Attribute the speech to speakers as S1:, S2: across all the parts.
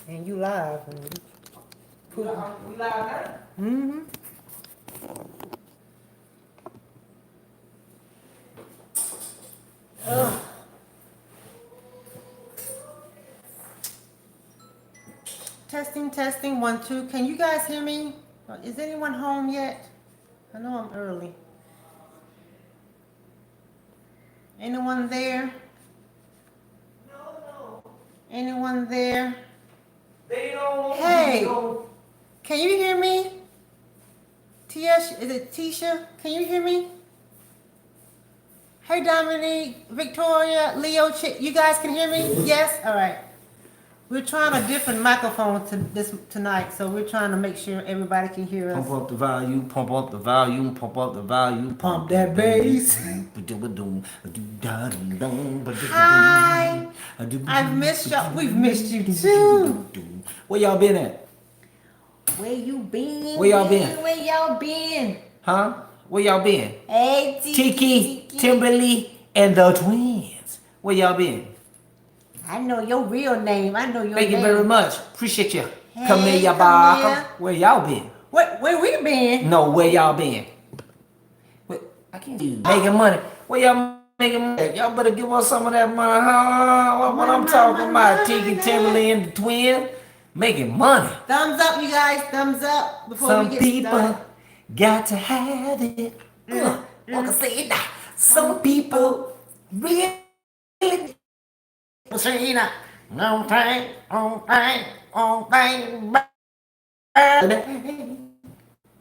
S1: And you live.
S2: We live now?
S1: Mm-hmm. Ugh. Testing, testing, 1, 2. Can you guys hear me? Is anyone home yet? I know I'm early. Anyone there?
S2: No.
S1: Anyone there?
S2: They don't want
S1: Hey,
S2: me home.
S1: can you hear me? Tia, is it Tisha? Can you hear me? Hey, Dominique, Victoria, Leo, you guys can hear me? Yes? All right. We're trying a different microphone tonight, so we're trying to make sure everybody can hear us.
S2: Pump up the volume, pump up the volume, pump up the volume,
S1: Pump that bass. Hi. I've missed y'all. We've missed you too.
S2: Where y'all been at?
S1: Where you been?
S2: Where y'all been?
S1: Where y'all been?
S2: Huh? Where y'all been?
S1: Hey,
S2: Tiki, Timberly, and the twins. Where y'all been?
S1: I know your real name. I know your
S2: Thank
S1: name.
S2: you very much. Appreciate you.
S1: Hey,
S2: Camilla Barker. Where y'all been?
S1: Where we been?
S2: No, where y'all been? Wait, I can't do making money. Where y'all making money? Y'all better give us some of that money. Huh? What I'm talking about? Tiki, Timberly, and the twin making money.
S1: Thumbs up, you guys. Thumbs up before
S2: Some
S1: we get
S2: people
S1: started.
S2: got to have it. Like I said, some people really. Serena, no thing,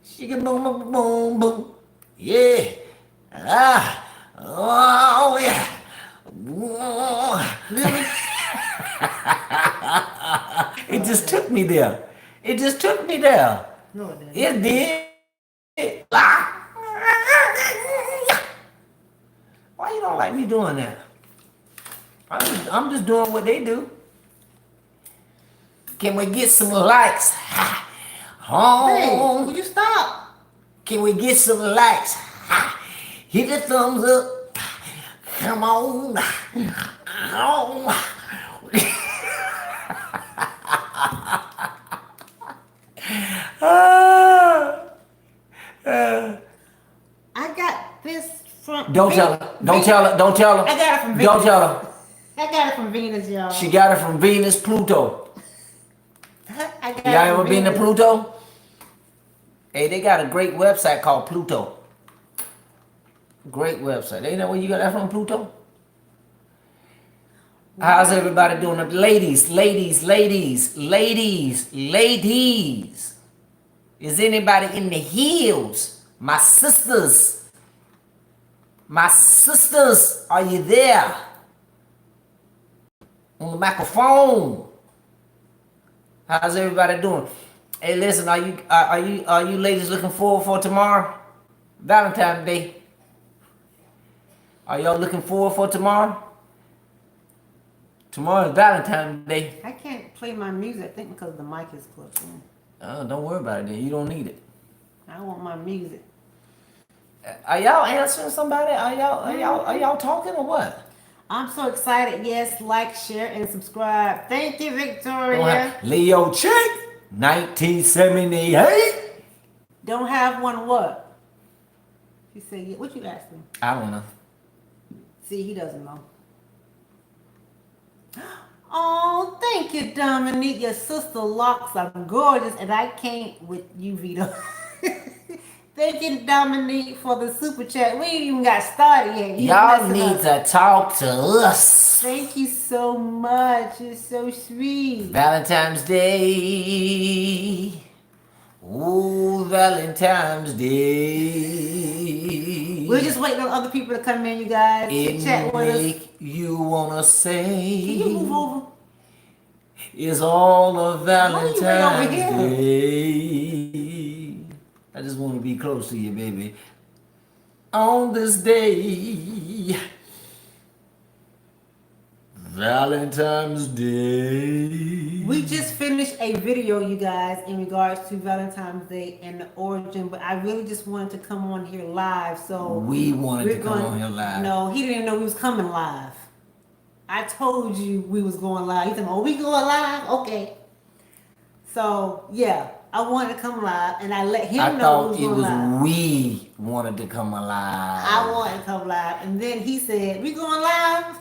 S2: she can boom, boom, boom, boom. Yeah. Ah. Oh, yeah.
S1: Really?
S2: It just took me there. It just took me there.
S1: No, it didn't.
S2: It did. Ah. Why you don't like me doing that? I'm just doing what they do. Can we get some likes?
S1: Hey, will you stop?
S2: Can we get some likes? Hit the thumbs up. Come on.
S1: I got this from.
S2: Don't tell her. Don't tell her. Don't tell her.
S1: I got it from Venus.
S2: Don't tell her.
S1: I got it from Venus, y'all.
S2: She got it from Venus, Pluto.
S1: I got
S2: Y'all
S1: it
S2: ever
S1: from
S2: been to
S1: Venus.
S2: Pluto? Hey, they got a great website called Pluto. Great website. Ain't that where you got that from, Pluto? How's everybody doing? Ladies. Is anybody in the hills? My sisters, are you there? On the microphone. How's everybody doing? Hey, listen, are you ladies looking forward for tomorrow? Valentine's Day. Are y'all looking forward for tomorrow? Tomorrow is Valentine's Day.
S1: I can't play my music, I think, because the mic is plugged in.
S2: Oh, don't worry about it then. You don't need it.
S1: I want my music.
S2: Are y'all answering somebody? Are y'all talking or what?
S1: I'm so excited. Yes, like, share, and subscribe. Thank you, Victoria.
S2: Leo Chick, 1978.
S1: Don't have one what? She said, yeah. What you asked me?
S2: I don't know.
S1: See, he doesn't know. Oh, thank you, Dominique. Your sister locks are gorgeous, and I can't with you, Vito. Thank you, Dominique, for the super chat. We ain't even got started yet.
S2: Y'all need to talk to us.
S1: Thank you so much. You're so sweet.
S2: Valentine's Day. Ooh, Valentine's Day.
S1: We're just waiting on other people to come in, you guys.
S2: It
S1: Chat with us.
S2: make you wanna say.
S1: Can you move over?
S2: It's all of Valentine's
S1: over here?
S2: Day. I just want to be close to you, baby. On this day, Valentine's Day.
S1: We just finished a video, you guys, in regards to Valentine's Day and the origin, but I really just wanted to come on here live, so
S2: we wanted to come on here live.
S1: No, he didn't even know we was coming live. I told you we was going live. He said, "Oh, we going live? Okay." So yeah, I wanted to come live, and I let
S2: I
S1: him know we
S2: thought
S1: was
S2: it
S1: going
S2: was
S1: live.
S2: we wanted to come
S1: I
S2: alive.
S1: wanted to come live, and then he said, "We going live."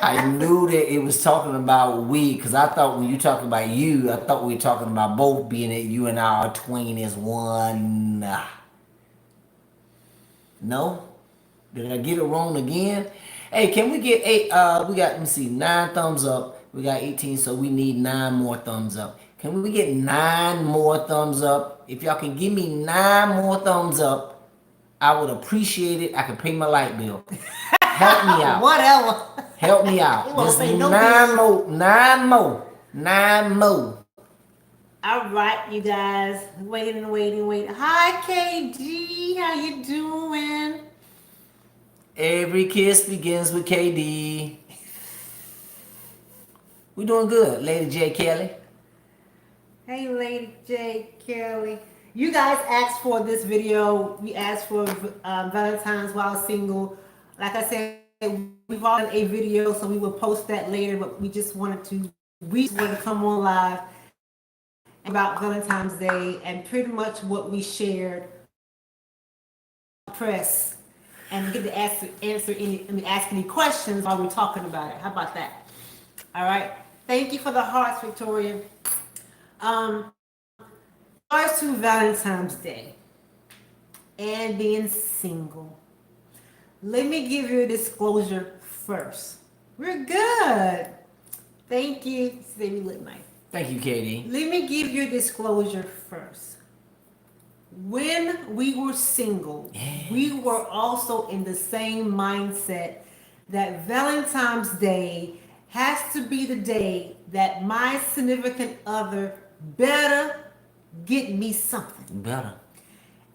S2: I knew that it was talking about we, because I thought when you talking about you, I thought we were talking about both being that you and I are twain as one. No? Did I get it wrong again? Hey, can we get eight? We got, let me see, 9 thumbs up. We got 18, so we need 9 more thumbs up. Can we get 9 more thumbs up? If y'all can give me 9 more thumbs up, I would appreciate it. I can pay my light bill. Help me out.
S1: Whatever.
S2: Help me
S1: He
S2: out.
S1: won't
S2: Just
S1: pay no
S2: nine
S1: bills.
S2: more. 9 more.
S1: All right, you guys. Waiting. Hi, KG. How you doing?
S2: Every kiss begins with KD. We doing good, Lady J. Kelly.
S1: Hey, Lady J. Kelly. You guys asked for this video. We asked for Valentine's while single. Like I said, we've all done a video, so we will post that later. But we just wanted to come on live about Valentine's Day and pretty much what we shared press and get to ask any questions while we're talking about it. How about that? All right. Thank you for the hearts, Victoria. Regards to Valentine's Day and being single, let me give you a disclosure first. We're good. Thank you. Say we look nice.
S2: Thank you, KD.
S1: Let me give you a disclosure first. When we were single,
S2: Yes.
S1: we were also in the same mindset that Valentine's Day has to be the day that my significant other better get me something.
S2: Better.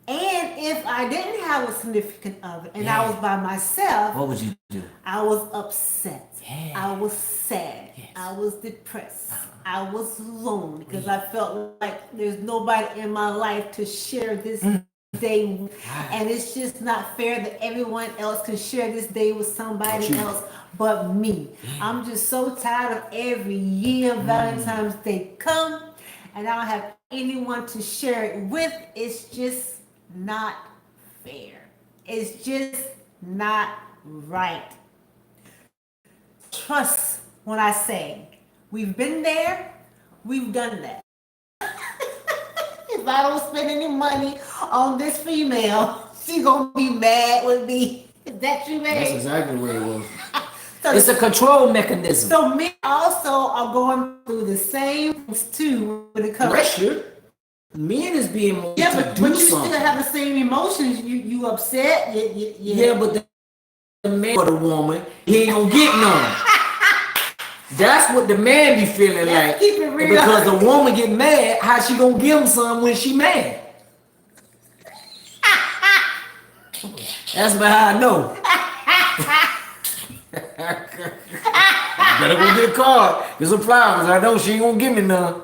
S1: And if I didn't have a significant other and I
S2: Yeah.
S1: was by myself,
S2: What would you do?
S1: I was upset.
S2: Yeah.
S1: I was sad.
S2: Yes.
S1: I was depressed. I was lonely because I felt like there's nobody in my life to share this day with. And it's just not fair that everyone else can share this day with somebody else but me. I'm just so tired of every year Valentine's Day come and I don't have anyone to share it with. It's just not fair. It's just not right. Trust when I say we've been there, we've done that. If I don't spend any money on this female, she gonna be mad with me. Is that true, man?
S2: That's exactly what it was.
S1: So,
S2: It's a control mechanism.
S1: so men also are going through the same things too when it comes.
S2: Pressure. Men is being more
S1: Yeah,
S2: to
S1: but
S2: do
S1: you
S2: something.
S1: still have the same emotions. You upset.
S2: Yeah, but the man or the woman, he ain't gonna get none. That's what the man be feeling
S1: Let's
S2: like.
S1: keep it real.
S2: Because the woman get mad, how she gonna give him some when she mad? That's about how I know. Better go get a card. Get some flowers. I know she ain't gonna give me none.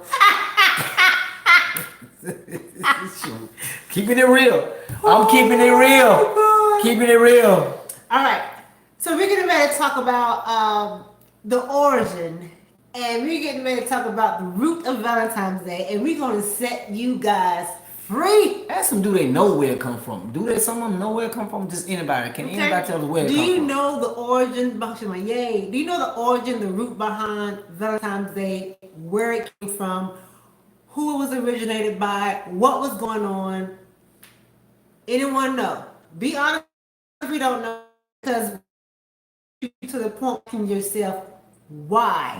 S2: Keeping it real. I'm keeping it real. Keeping it real.
S1: All right. So we're getting ready to talk about the origin, and we're getting ready to talk about the root of Valentine's Day, and we're going to set you guys free.
S2: Ask them, do they know where it come from? Do they some of them know where it come from? Just anybody. Can anybody tell us where it
S1: Do
S2: come
S1: you
S2: from?
S1: know the origin? Yay! Do you know the origin, the root behind Valentine's Day, where it came from, who it was originated by, what was going on? Anyone know? Be honest if you don't know, because to the point in yourself, why?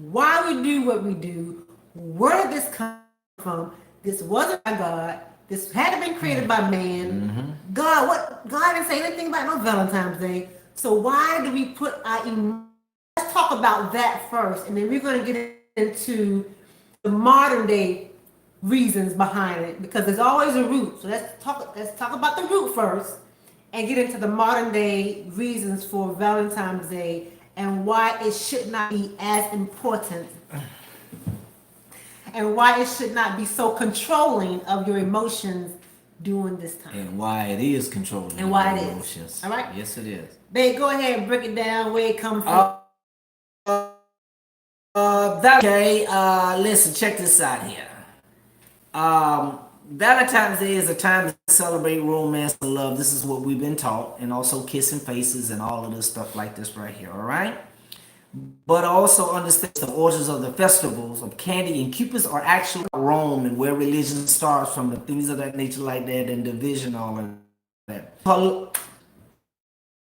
S1: Why we do what we do? Where did this come from? This wasn't by God. This hadn't been created by man. God, what? God didn't say anything about no Valentine's Day. So why do we put our let's talk about that first, and then we're going to get into the modern day reasons behind it, because there's always a root. So let's talk about the root first and get into the modern day reasons for Valentine's Day and why it should not be as important and why it should not be so controlling of your emotions during this time.
S2: And why it is controlling.
S1: And why it is.
S2: emotions.
S1: All right?
S2: Yes, it is.
S1: Babe, go ahead and break it down where it comes from.
S2: Okay, listen, check this out here. Valentine's Day is a time to celebrate romance and love. This is what we've been taught, and also kissing faces and all of this stuff like this right here, all right? But also understand the origins of the festivals of candy and cupids are actually Rome and where religion starts from, the things of that nature like that, and division, all of that.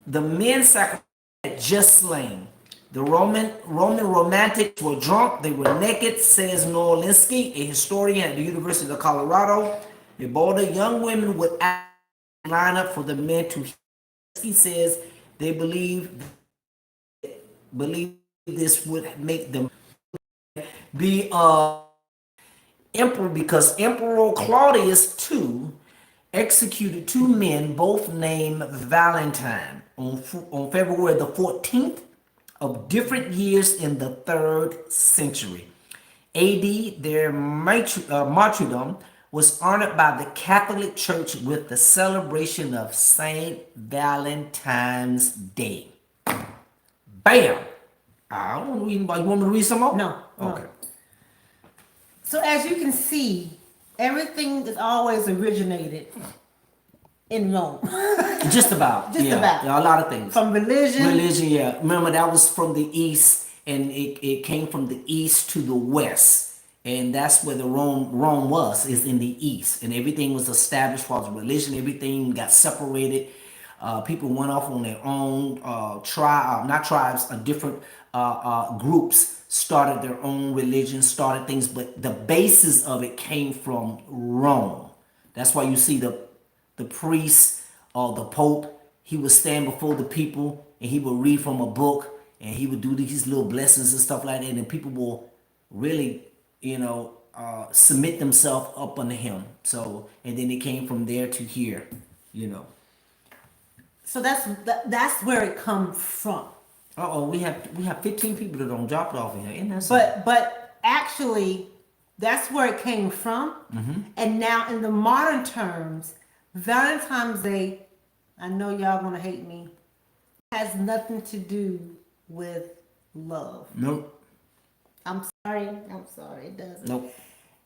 S2: The men sacrificed just slain. The Roman romantics were drunk, they were naked, says Nolinski, a historian at the University of Colorado. The bolder young women would line up for the men to. He says they believe this would make them be emperor, because Emperor Claudius II executed two men, both named Valentine, on February the 14th of different years in the 3rd century AD. Their martyrdom was honored by the Catholic Church with the celebration of Saint Valentine's Day. Bam! I don't want to read. You want me to read some more?
S1: No.
S2: Okay.
S1: So as you can see, everything is always originated in Rome.
S2: Just about.
S1: Just
S2: yeah.
S1: about.
S2: Yeah, a lot of things.
S1: From religion.
S2: Religion, yeah. Remember, that was from the east, and it came from the east to the west. And that's where the Rome was, is in the east. And everything was established for religion. Everything got separated. People went off on their own different groups started their own religion, started things, but the basis of it came from Rome. That's why you see the priest or the pope, he would stand before the people and he would read from a book and he would do these little blessings and stuff like that, and people will really, submit themselves up under him. So, and then it came from there to here,
S1: So that's where it comes from.
S2: We have 15 people that don't drop it off in here. Isn't that something?
S1: But actually, that's where it came from.
S2: Mm-hmm.
S1: And now in the modern terms, Valentine's Day, I know y'all gonna hate me, has nothing to do with love.
S2: Nope.
S1: I'm sorry, it doesn't.
S2: Nope.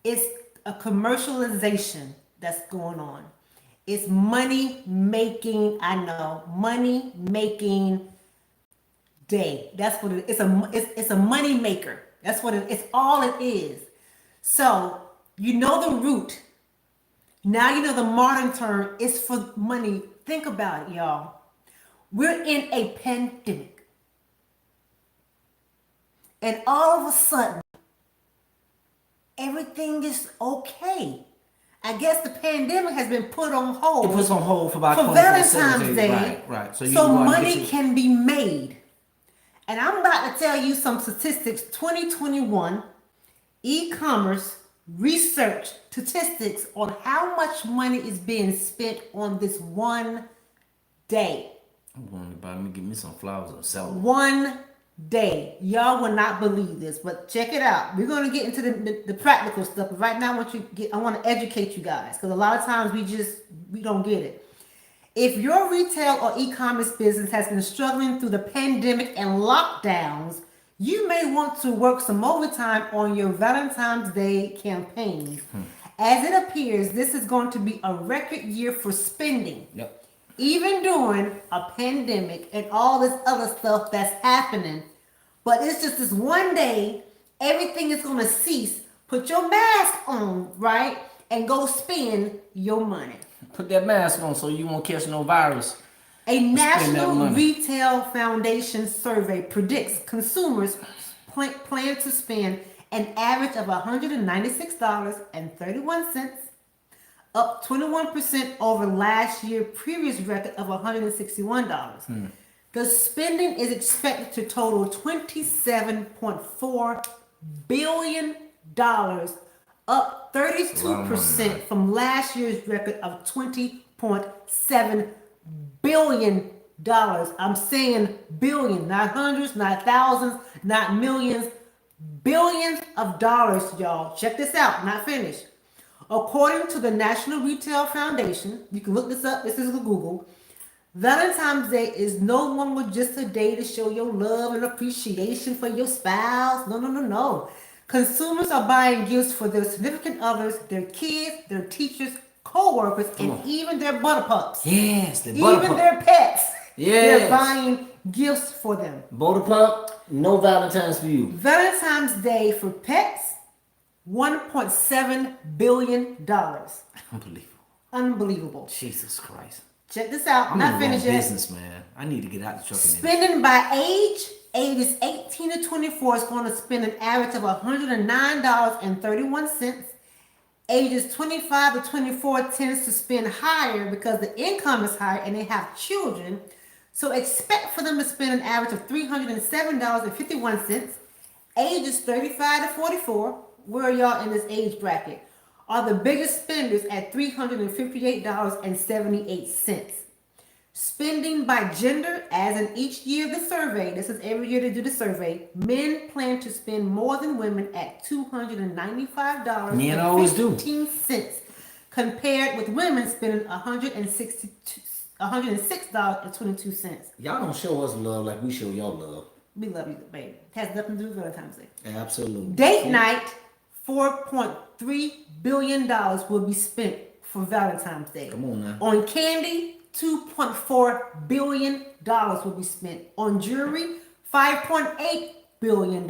S1: It's a commercialization that's going on. It's money making, money making day. That's what it is. It's a money maker. That's what it's all it is. So you know the root. Now you know the modern term is for money. Think about it, y'all. We're in a pandemic. And all of a sudden, everything is okay. I guess the pandemic has been put on hold.
S2: It was on hold for about
S1: for
S2: 24
S1: Valentine's Day.
S2: Right.
S1: So money can be made. And I'm about to tell you some statistics. 2021 e-commerce research statistics on how much money is being spent on this one day.
S2: I'm going to buy me, give me some flowers and sell them.
S1: One day. Y'all will not believe this, but check it out. We're going to get into the practical stuff. But right now, I want to educate you guys, because a lot of times we don't get it. If your retail or e-commerce business has been struggling through the pandemic and lockdowns, you may want to work some overtime on your Valentine's Day campaign. As it appears, this is going to be a record year for spending.
S2: Yep.
S1: Even during a pandemic and all this other stuff that's happening. But it's just this one day, everything is going to cease. Put your mask on, right? And go spend your money.
S2: Put that mask on so you won't catch no virus.
S1: A National Retail Foundation survey predicts consumers plan to spend an average of $196.31, up 21% over last year's previous record of $161. The spending is expected to total $27.4 billion, up 32% from last year's record of $20.7 billion. I'm saying billion, not hundreds, not thousands, not millions, billions of dollars, y'all. Check this out, not finished. According to the National Retail Foundation, you can look this up, this is Google, Valentine's Day is no longer just a day to show your love and appreciation for your spouse. No, no, no, no. Consumers are buying gifts for their significant others, their kids, their teachers, co-workers, and even their butter pups.
S2: Yes, the butter
S1: Even
S2: pup.
S1: their pets.
S2: Yes.
S1: They're buying gifts for them.
S2: Butter pup, no Valentine's for you.
S1: Valentine's Day for pets, $1.7 billion.
S2: Unbelievable.
S1: Unbelievable.
S2: Jesus Christ.
S1: Check this out.
S2: I'm
S1: Not
S2: in the wrong
S1: finished yet.
S2: business, man. I need to get out the truck.
S1: Spending by ages 18 to 24 is going to spend an average of $109.31. Ages 25 to 24 tends to spend higher because the income is higher and they have children. So expect for them to spend an average of $307.51. Ages 35 to 44, where are y'all in this age bracket, are the biggest spenders at $358.78. Spending by gender, as in each year of the survey, this is every year they do the survey, men plan to spend more than women at $295.15.
S2: Men always do.
S1: Compared with women spending $106.22.
S2: Y'all don't show us love like we show y'all love.
S1: We love you, baby. It has nothing to do with Valentine's Day.
S2: Absolutely.
S1: Date night, $4.3 billion will be spent for Valentine's Day.
S2: Come on now.
S1: On candy, $2.4 billion will be spent. On jewelry, $5.8 billion.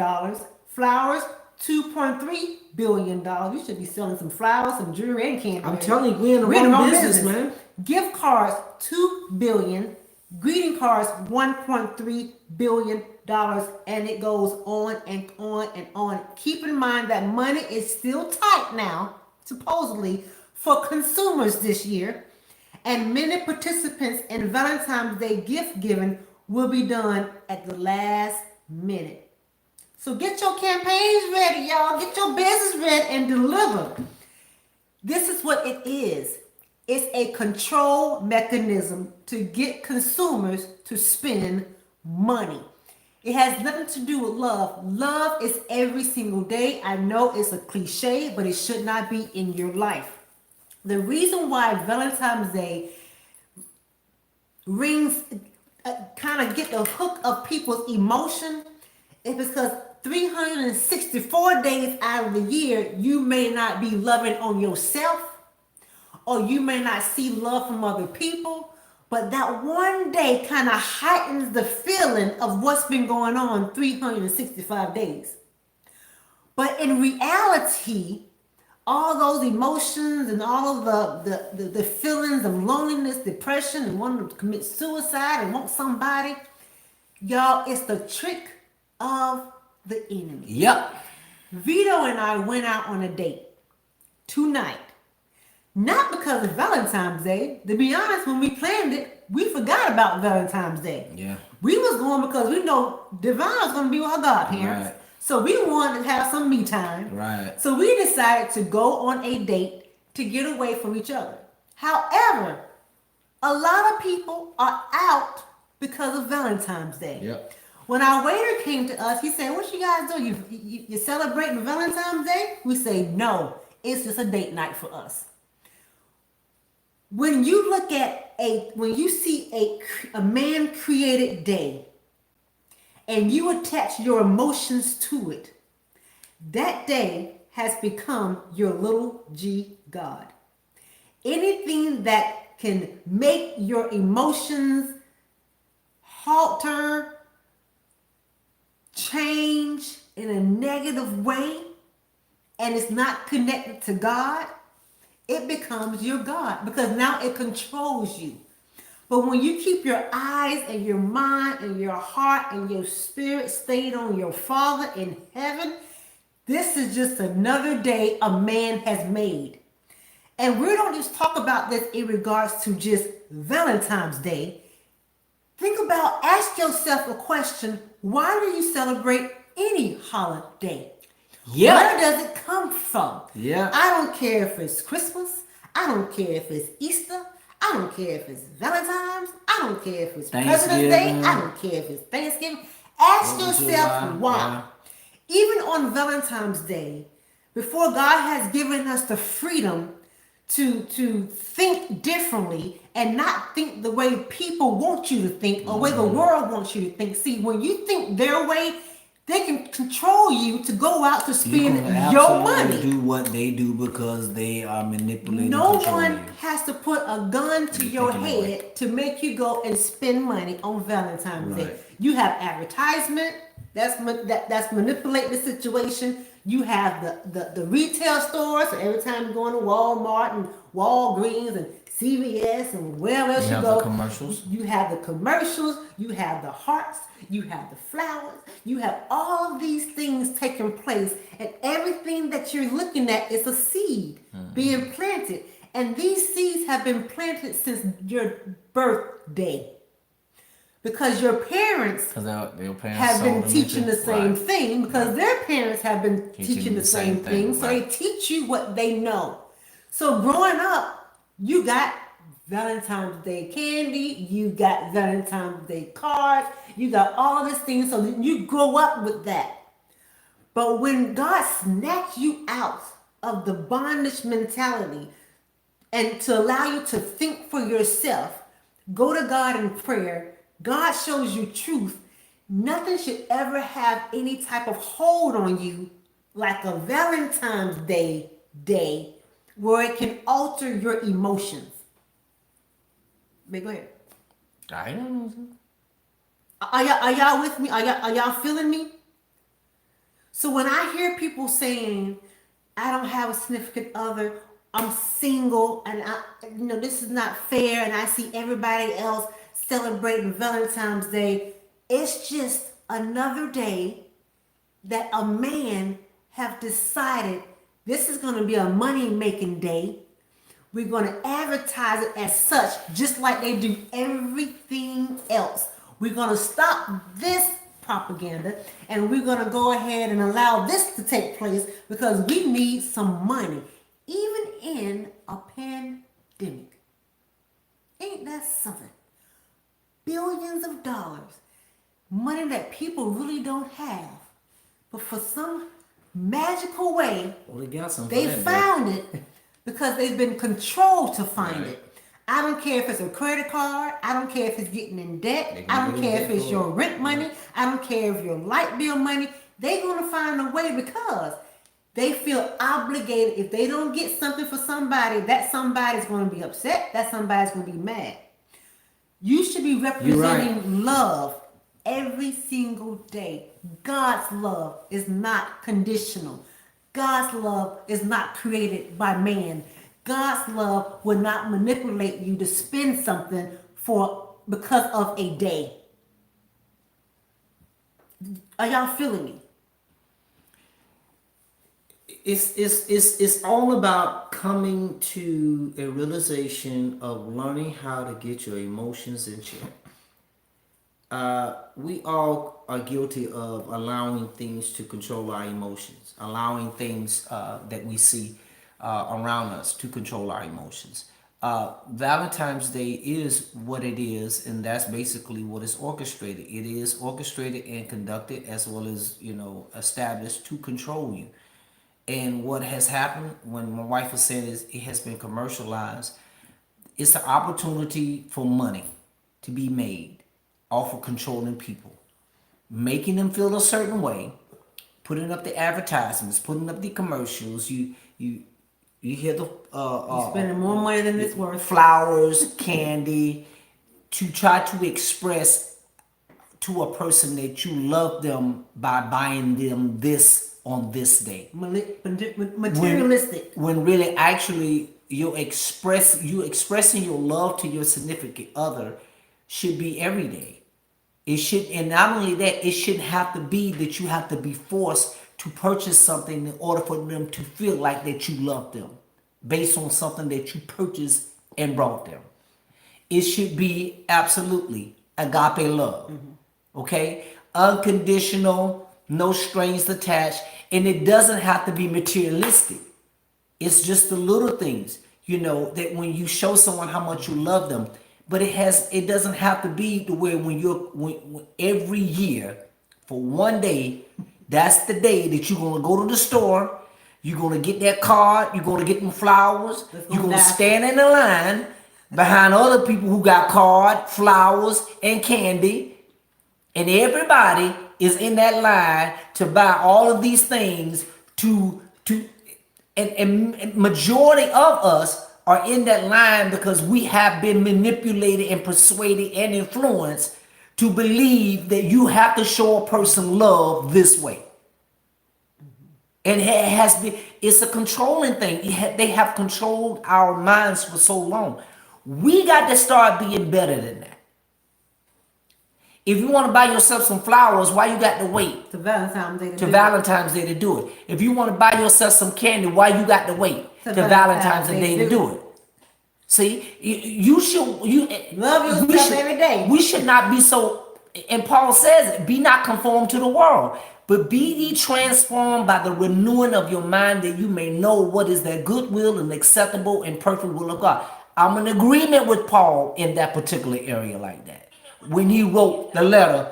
S1: Flowers, $2.3 billion. You should be selling some flowers, some jewelry, and candy.
S2: I'm telling you, we're in the wrong business, man.
S1: Gift cards, $2 billion. Greeting cards, $1.3 billion. And it goes on and on and on. Keep in mind that money is still tight now, supposedly, for consumers this year. And many participants in Valentine's Day gift giving will be done at the last minute. So get your campaigns ready, y'all. Get your business ready and deliver. This is what it is. It's a control mechanism to get consumers to spend money. It has nothing to do with love. Love is every single day. I know it's a cliche, but it should not be in your life. The reason why Valentine's Day rings, kind of get the hook of people's emotion is because 364 days out of the year, you may not be loving on yourself, or you may not see love from other people, but that one day kind of heightens the feeling of what's been going on 365 days. But in reality, all those emotions and all of the feelings of loneliness, depression, and wanting to commit suicide and want somebody, y'all, it's the trick of the enemy.
S2: Yep.
S1: Vito and I went out on a date tonight. Not because of Valentine's Day. To be honest, when we planned it, we forgot about Valentine's Day.
S2: Yeah.
S1: We was going because we know Divine's going to be with her godparents.
S2: Right.
S1: So we wanted to have some me time.
S2: Right.
S1: So we decided to go on a date to get away from each other. However, a lot of people are out because of Valentine's Day.
S2: Yep.
S1: When our waiter came to us, he said, "What you guys do? You celebrating Valentine's Day?" We say, "No, it's just a date night for us." When you look at when you see a man-created day and you attach your emotions to it, that day has become your little g God. Anything that can make your emotions falter, change in a negative way, and it's not connected to God, it becomes your God, because now it controls you. But when you keep your eyes and your mind and your heart and your spirit stayed on your Father in heaven, this is just another day a man has made. And we don't just talk about this in regards to just Valentine's Day. Ask yourself a question: why do you celebrate any holiday?
S2: Yeah.
S1: Where does it come from?
S2: Yeah.
S1: I don't care if it's Christmas. I don't care if it's Easter. I don't care if it's Valentine's. I don't care if it's President's Day. I don't care if it's Thanksgiving. Ask yourself why. Even on Valentine's Day, before God has given us the freedom to think differently and not think the way people want you to think or way the world wants you to think. See, when you think their way, they can control you to go out to spend your money.
S2: Do what they do because they are manipulating.
S1: No one has to put a gun to your head to make you go and spend money on Valentine's Day. You have advertisement that's manipulating the situation. You have the retail stores. So every time you go into Walmart and Walgreens and CVS and wherever else you go, you have the commercials, you have the hearts, you have the flowers, you have all of these things taking place, and everything that you're looking at is a seed being planted. And these seeds have been planted since your birthday. Because your parents have been teaching the same thing, because their parents have been teaching the same thing. So they teach you what they know. So growing up, you got Valentine's Day candy, you got Valentine's Day cards, you got all these things. So you grow up with that. But when God snatched you out of the bondage mentality and to allow you to think for yourself, go to God in prayer, God shows you truth. Nothing should ever have any type of hold on you like a Valentine's Day where it can alter your emotions. Go ahead.
S2: I don't know.
S1: Are y'all with me? Are y'all feeling me? So when I hear people saying, I don't have a significant other, I'm single, and this is not fair, and I see everybody else celebrating Valentine's Day, it's just another day that a man have decided this is going to be a money-making day. We're going to advertise it as such, just like they do everything else. We're going to stop this propaganda, and we're going to go ahead and allow this to take place because we need some money, even in a pandemic. Ain't that something? Billions of dollars, money that people really don't have, but for some magical way, they found it because they've been controlled to find it. I don't care if it's a credit card. I don't care if it's getting in debt. I don't care if it's your rent money. I don't care if your light bill money. They're going to find a way because they feel obligated. If they don't get something for somebody, that somebody's going to be upset. That somebody's going to be mad. You should be representing love every single day. God's love is not conditional. God's love is not created by man. God's love will not manipulate you to spend something because of a day. Are y'all feeling me?
S2: It's all about coming to a realization of learning how to get your emotions in check. We all are guilty of allowing things to control our emotions, allowing things that we see around us to control our emotions. Valentine's Day is what it is, and that's basically what is orchestrated. It is orchestrated and conducted as well as, established to control you. And what has happened when my wife was saying is it has been commercialized. It's an opportunity for money to be made off of controlling people, making them feel a certain way, putting up the advertisements, putting up the commercials. You hear the
S1: you're spending more money than it's worth.
S2: Flowers, candy, to try to express to a person that you love them by buying them this on this day.
S1: Materialistic.
S2: When really actually you expressing your love to your significant other should be every day. It should, and not only that, it shouldn't have to be that you have to be forced to purchase something in order for them to feel like that you love them based on something that you purchased and brought them. It should be absolutely agape love. Okay? Unconditional, no strings attached, and it doesn't have to be materialistic. It's just the little things, that when you show someone how much you love them, but it doesn't have to be the way when every year for one day, that's the day that you're going to go to the store, You're going to get that card. You're going to get them flowers. You're going to
S1: die.
S2: stand in the line behind other people who got card, flowers, and candy. And everybody is in that line to buy all of these things and majority of us are in that line because we have been manipulated and persuaded and influenced to believe that you have to show a person love this way. And it has been, it's a controlling thing. They have controlled our minds for so long. We got to start being better than that. If you want to buy yourself some flowers, why you got to wait
S1: to Valentine's Day
S2: to do it? If you want to buy yourself some candy, why you got to wait to Valentine's Day to do it? See, you should
S1: love yourself every day.
S2: We should not be so. And Paul says, "Be not conformed to the world, but be ye transformed by the renewing of your mind, that you may know what is that good will and acceptable and perfect will of God." I'm in agreement with Paul in that particular area like that. When he wrote the letter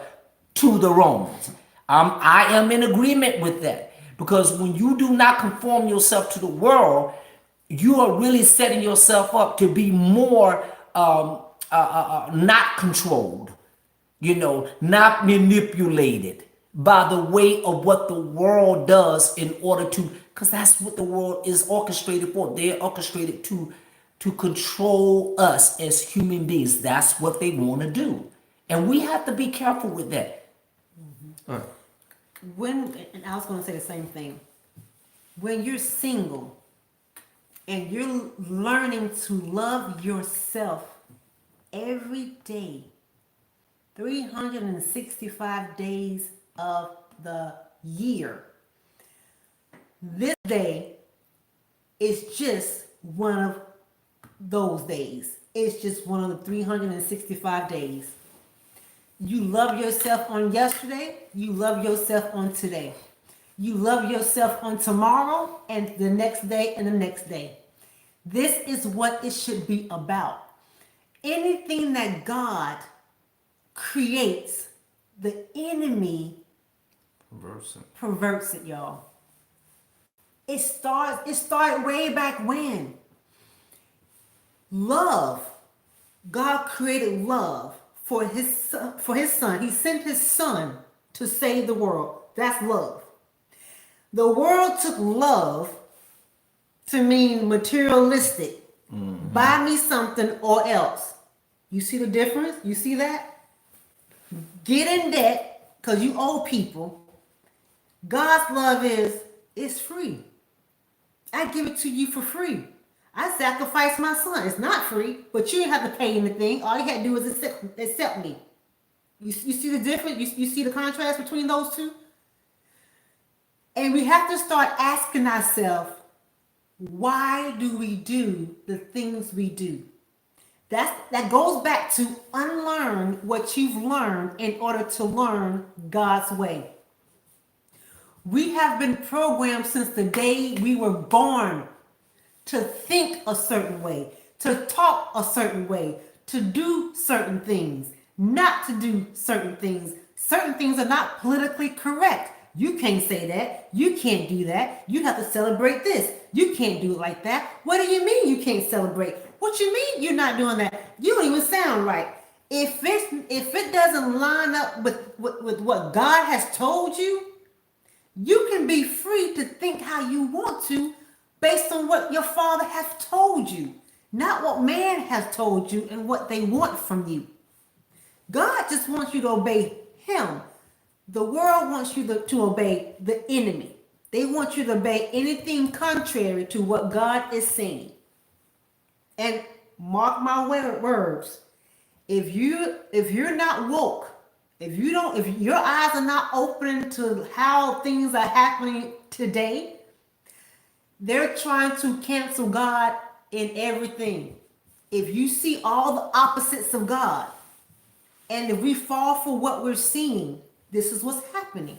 S2: to the Romans, I am in agreement with that, because when you do not conform yourself to the world, you are really setting yourself up to be more not controlled, not manipulated by the way of what the world does, in order to, because that's what the world is orchestrated for. They're orchestrated to control us as human beings. That's what they want to do. And we have to be careful with that.
S1: Mm-hmm. And I was going to say the same thing. When you're single and you're learning to love yourself every day, 365 days of the year, this day is just one of those days. It's just one of the 365 days. You love yourself on yesterday. You love yourself on today. You love yourself on tomorrow and the next day and the next day. This is what it should be about. Anything that God creates, the enemy perverts it, y'all. It started way back when. Love. God created love for his son. He sent his son to save the world. That's love. The world took love to mean materialistic. Mm-hmm. Buy me something or else. You see the difference? You see that? Get in debt because you owe people. God's love is free. I give it to you for free. I sacrificed my son. It's not free, but you didn't have to pay anything. All you had to do was accept me. You see the difference? You see the contrast between those two? And we have to start asking ourselves, why do we do the things we do? That goes back to unlearn what you've learned in order to learn God's way. We have been programmed since the day we were born to think a certain way, to talk a certain way, to do certain things, not to do certain things. Certain things are not politically correct. You can't say that. You can't do that. You have to celebrate this. You can't do it like that. What do you mean you can't celebrate? What you mean you're not doing that? You don't even sound right. If it doesn't line up with what God has told you, you can be free to think how you want to based on what your Father has told you, not what man has told you and what they want from you. God just wants you to obey him. The world wants you to obey the enemy. They want you to obey anything contrary to what God is saying. And mark my words, if you're not woke, if your eyes are not open to how things are happening today, they're trying to cancel God in everything. If you see all the opposites of God, and if we fall for what we're seeing, this is what's happening.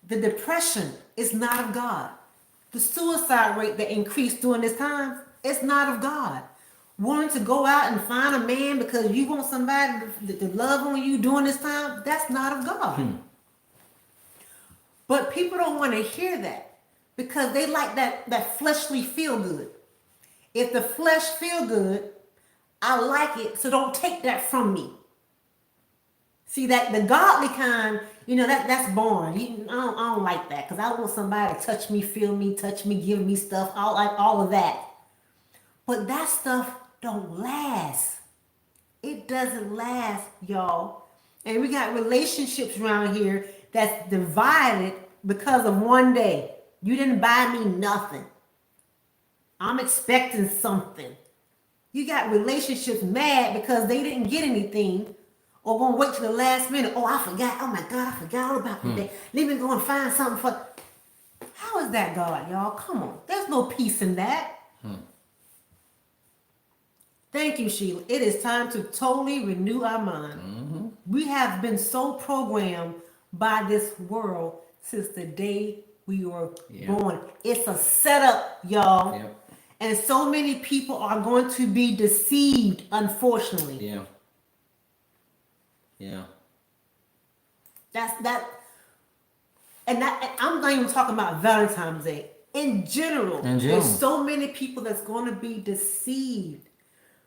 S1: The depression is not of God. The suicide rate that increased during this time, it's not of God. Wanting to go out and find a man because you want somebody to love on you during this time, that's not of God. But people don't want to hear that. because they like that fleshly feel good. If the flesh feel good, I like it, so don't take that from me. See, that the godly kind, that's boring. I don't like that, because I want somebody to touch me, feel me, touch me, give me stuff, all of that. But that stuff don't last. It doesn't last, y'all. And we got relationships around here that's divided because of one day. You didn't buy me nothing. I'm expecting something. You got relationships mad because they didn't get anything, or gonna wait till the last minute. Oh, I forgot. Oh my God, I forgot all about the day. Let me go and find something for. How is that God, y'all? Come on. There's no peace in that. Thank you, Sheila. It is time to totally renew our mind. We have been so programmed by this world since the day we were born. It's a setup, y'all.
S2: Yep.
S1: And so many people are going to be deceived, unfortunately.
S2: Yeah.
S1: And I'm not even talking about Valentine's Day. In general, there's so many people that's going to be deceived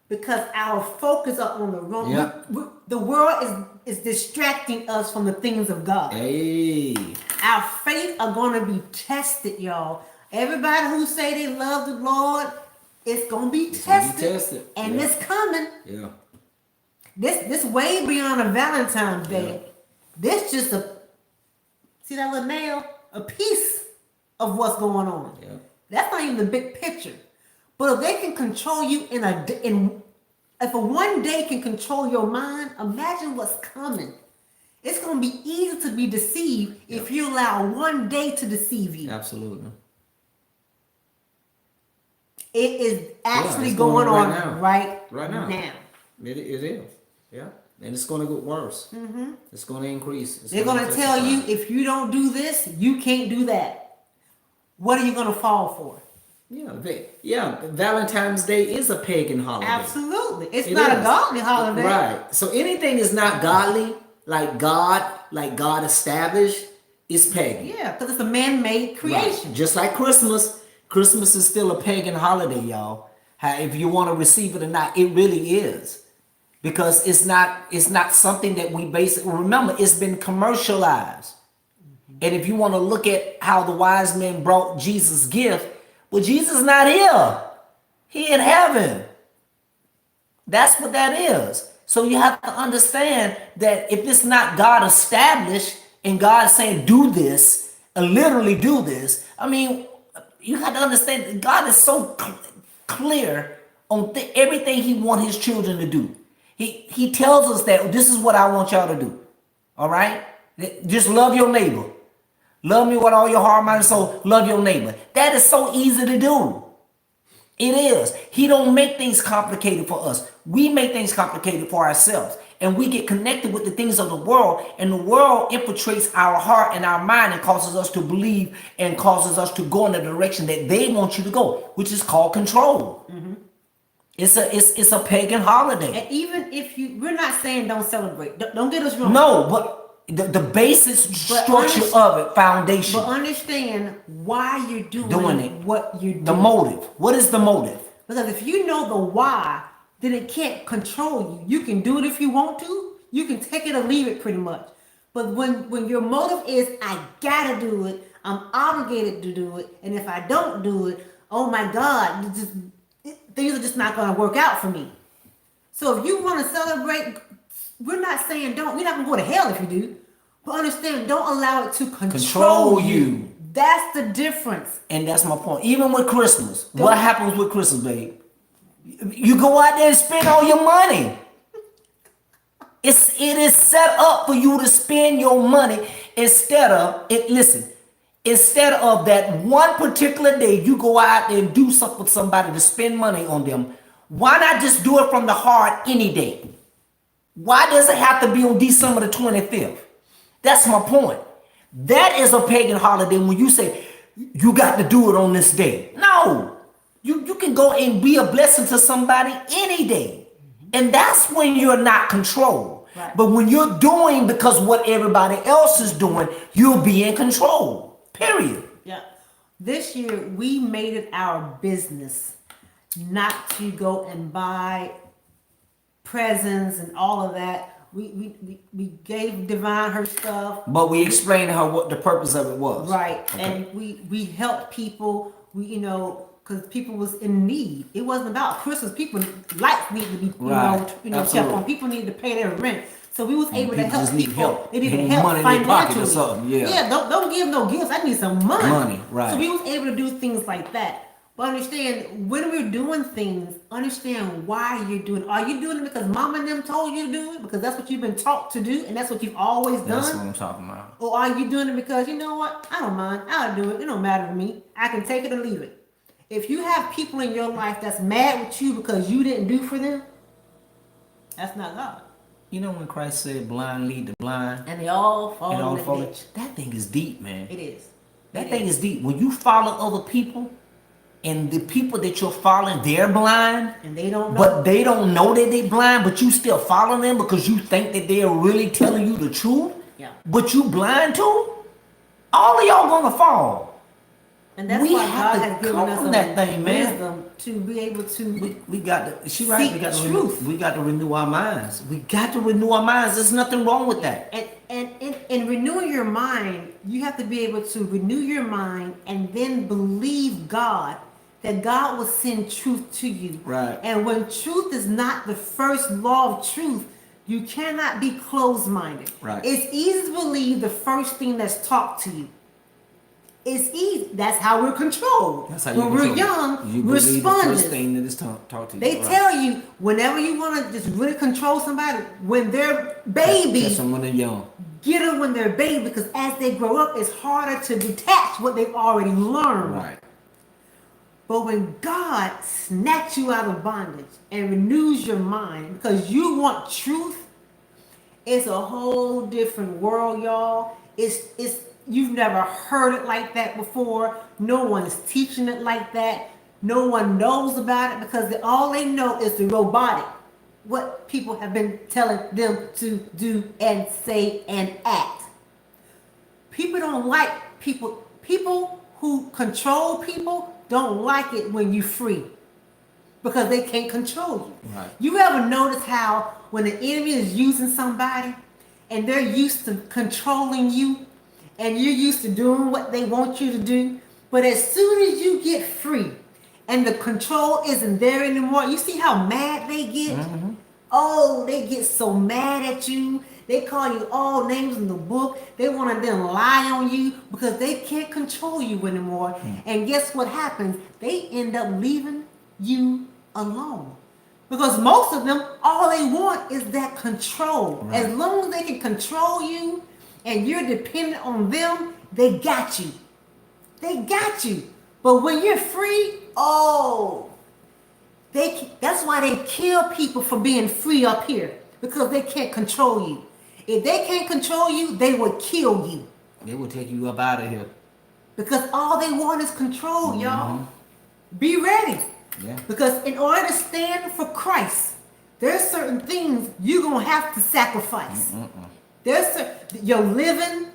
S1: because our focus are on the wrong. The world is distracting us from the things of God.
S2: Hey.
S1: Our faith are going to be tested, y'all. Everybody who say they love the Lord, it's going to be tested. And it's coming.
S2: Yeah.
S1: This way beyond a Valentine's Day. This just see that little nail? A piece of what's going on.
S2: Yeah.
S1: That's not even the big picture. But if they can control you if a one day can control your mind, imagine what's coming. It's going to be easy to be deceived if you allow one day to deceive you.
S2: Absolutely.
S1: It is actually going on right now.
S2: It is. Yeah. And it's going to get worse. It's going to increase.
S1: They're going to tell you, if you don't do this, you can't do that. What are you going to fall for?
S2: Yeah. Valentine's Day is a pagan holiday.
S1: Absolutely. It's not a godly holiday.
S2: Right. So anything is not godly, like God established, is pagan.
S1: Yeah, because it's a man-made creation.
S2: Right. Just like Christmas. Christmas is still a pagan holiday, y'all. If you want to receive it or not, it really is. Because it's not something that we basically remember, it's been commercialized. And if you want to look at how the wise men brought Jesus' gift, well, Jesus is not here. He in heaven. That's what that is. So you have to understand that if it's not God established and God is saying do this, literally do this, I mean, you have to understand that God is so clear on everything he wants his children to do. He tells us that this is what I want y'all to do. All right? Just love your neighbor. Love me with all your heart, mind, and soul. Love your neighbor. That is so easy to do. It is. He don't make things complicated for us. We make things complicated for ourselves. And we get connected with the things of the world. And the world infiltrates our heart and our mind and causes us to believe and causes us to go in the direction that they want you to go, which is called control. It's a pagan holiday.
S1: And even if we're not saying don't celebrate. Don't get us wrong.
S2: No, but the basic structure of it, foundation.
S1: But understand why you're doing it. What you're doing.
S2: The motive. What is the motive?
S1: Because if you know the why, then it can't control you. You can do it if you want to. You can take it or leave it pretty much. But when your motive is, I gotta do it, I'm obligated to do it, and if I don't do it, oh my God, things are just not gonna work out for me. So if you want to celebrate, we're not saying don't. We're not gonna go to hell if you do. But understand, don't allow it to control you. That's the difference.
S2: And that's my point. Even with Christmas, what happens with Christmas, babe? You go out there and spend all your money. It is set up for you to spend your money instead of that one particular day you go out there and do something with somebody to spend money on them. Why not just do it from the heart any day? Why does it have to be on December the 25th? That's my point. That is a pagan holiday when you say you got to do it on this day. No, you can go and be a blessing to somebody any day. And that's when you're not controlled.
S1: Right.
S2: But when you're doing because what everybody else is doing, you'll be in control. Period.
S1: Yeah. This year, we made it our business not to go and buy presents and all of that. We gave Divine her stuff.
S2: But we explained to her what the purpose of it was.
S1: Right.
S2: Okay.
S1: And we helped people. Because people was in need. It wasn't about Christmas. People lights need to be kept on. People need to pay their rent. So we was able to help people. They needed help
S2: money financially. In their pocket or something.
S1: Yeah. Don't give no gifts. I need some money.
S2: Money, right.
S1: So we was able to do things like that. But understand, when we're doing things, understand why you're doing it. Are you doing it because mama and them told you to do it? Because that's what you've been taught to do, and that's what you've always done?
S2: That's what I'm talking about.
S1: Or are you doing it because, you know what? I don't mind. I'll do it. It don't matter to me. I can take it or leave it. If you have people in your life that's mad with you because you didn't do for them, that's not God.
S2: You know when Christ said blind lead the blind?
S1: And they all fall in the ditch.
S2: That thing is deep, man.
S1: It is.
S2: That thing is deep. When you follow other people, and the people that you're following, they're blind.
S1: And they don't know.
S2: But they don't know that they're blind, but you still follow them because you think that they're really telling you the truth.
S1: Yeah.
S2: But you blind too? All of y'all gonna fall.
S1: And that's why God has given us
S2: that thing, man.
S1: Wisdom to be able to
S2: we got to, she right, we got to
S1: truth.
S2: We got to renew our minds. We got to renew our minds. There's nothing wrong with that.
S1: And in renewing your mind, you have to be able to renew your mind and then believe God that God will send truth to you.
S2: Right.
S1: And when truth is not the first law of truth, you cannot be closed-minded.
S2: Right.
S1: It's easy to believe the first thing that's taught to you. It's easy. That's how we're controlled.
S2: That's how
S1: when we're young, we're sponges.
S2: The first thing that is taught to you.
S1: They tell you whenever you want to just really control somebody, when they're babies,
S2: catch them when they're young.
S1: Get them when they're baby, because as they grow up, it's harder to detach what they've already learned.
S2: Right.
S1: But when God snatches you out of bondage and renews your mind because you want truth, it's a whole different world, y'all. It's you've never heard it like that before. No one's teaching it like that. No one knows about it because all they know is the robotic, what people have been telling them to do and say and act. People don't like people who control people don't like it when you're free because they can't control you.
S2: Right.
S1: You ever notice how when the enemy is using somebody and they're used to controlling you and you're used to doing what they want you to do, but as soon as you get free and the control isn't there anymore, you see how mad they get? Mm-hmm. Oh, they get so mad at you. They call you all names in the book. They want to then lie on you because they can't control you anymore. And guess what happens? They end up leaving you alone. Because most of them, all they want is that control. Right. As long as they can control you and you're dependent on them, they got you. They got you. But when you're free, that's why they kill people for being free up here. Because they can't control you. If they can't control you, they will kill you.
S2: They will take you up out of here.
S1: Because all they want is control, y'all. Be ready.
S2: Yeah.
S1: Because in order to stand for Christ, there's certain things you're going to have to sacrifice. There's your living,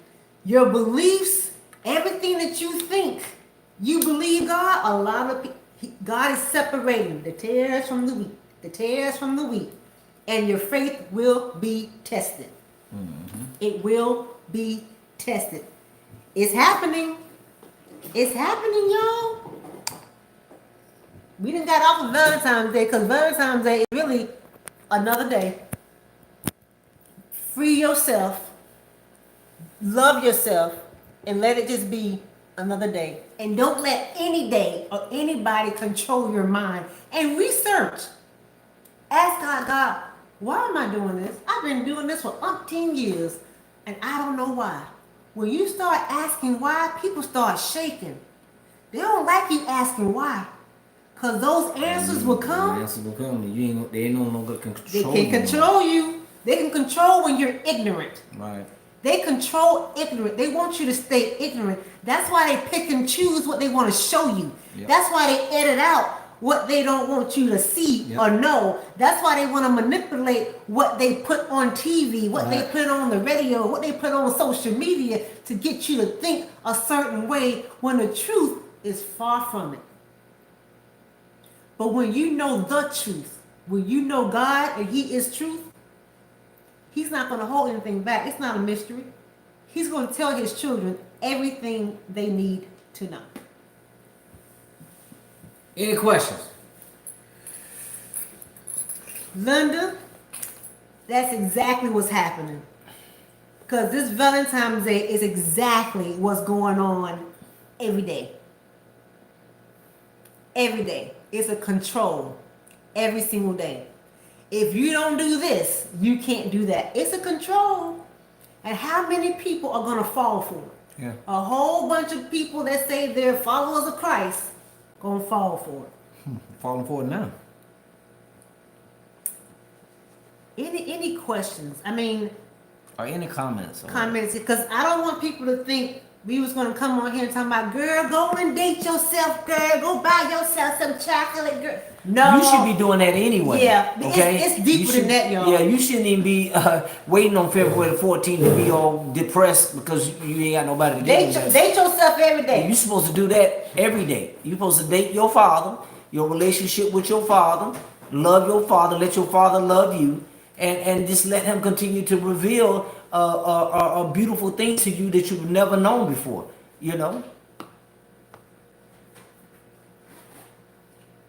S1: your beliefs, everything that you think. You believe God, a lot of people, God is separating the tares from the wheat. The tares from the wheat. And your faith will be tested. It will be tested. It's happening. It's happening, y'all. We done got off of Valentine's Day because Valentine's Day is really another day. Free yourself. Love yourself. And let it just be another day. And don't let any day or anybody control your mind. And research. Ask God, why am I doing this? I've been doing this for umpteen years, and I don't know why. When you start asking why, people start shaking. They don't like you asking why, because those answers will come.
S2: The answers will come. They ain't no longer control.
S1: They can control you. They can control when you're ignorant.
S2: Right.
S1: They control ignorant. They want you to stay ignorant. That's why they pick and choose what they want to show you. Yep. That's why they edit out what they don't want you to see or know. That's why they want to manipulate what they put on TV, what they put on the radio, what they put on social media to get you to think a certain way when the truth It's far from it. But when you know the truth, when you know God and He is truth, He's not going to hold anything back. It's not a mystery. He's going to tell His children everything they need to know.
S2: Any questions?
S1: Linda, that's exactly what's happening. Because this Valentine's Day is exactly what's going on every day. Every day. It's a control. Every single day. If you don't do this, you can't do that. It's a control. And how many people are going to fall for it?
S2: Yeah.
S1: A whole bunch of people that say they're followers of Christ going to fall for it.
S2: Falling for it now.
S1: Any questions? I mean,
S2: or any comments?
S1: Comments, because I don't want people to think we was gonna come on here and talk about, girl, go and date yourself, girl, go buy yourself some chocolate, girl. No,
S2: you should be doing that anyway.
S1: Yeah,
S2: okay,
S1: it's deeper than that, y'all.
S2: Yeah, you shouldn't even be waiting on February the 14th to be all depressed because you ain't got nobody to date.
S1: Date yourself every day.
S2: You're supposed to do that every day. You're supposed to date your father, your relationship with your father, love your father, let your father love you. And just let him continue to reveal a beautiful thing to you that you've never known before, you know?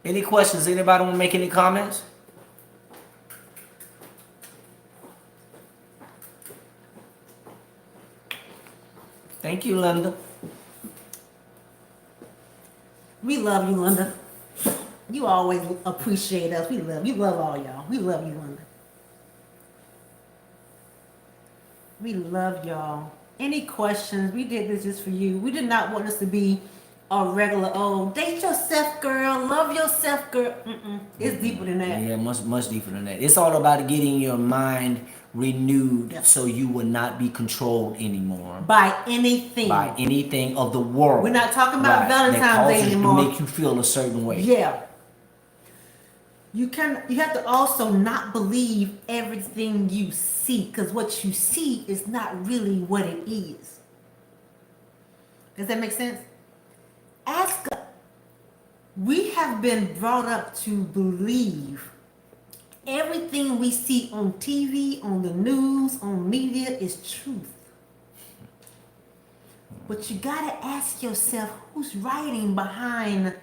S2: Any questions? Anybody want to make any comments? Thank you, Linda.
S1: We love you, Linda. You always appreciate us. We love all y'all. We love you, Linda. We love y'all. Any questions? We did this just for you. We did not want us to be a regular, date yourself, girl. Love yourself, girl. It's deeper than that.
S2: Yeah, much deeper than that. It's all about getting your mind renewed so you will not be controlled anymore.
S1: By anything.
S2: By anything of the world.
S1: We're not talking about Valentine's Day anymore.
S2: To make you feel a certain way.
S1: Yeah. You have to also not believe everything you see, because what you see is not really what it is. Does that make sense? Ask God. We have been brought up to believe everything we see on TV, on the news, on media is truth. But you gotta ask yourself, who's writing behind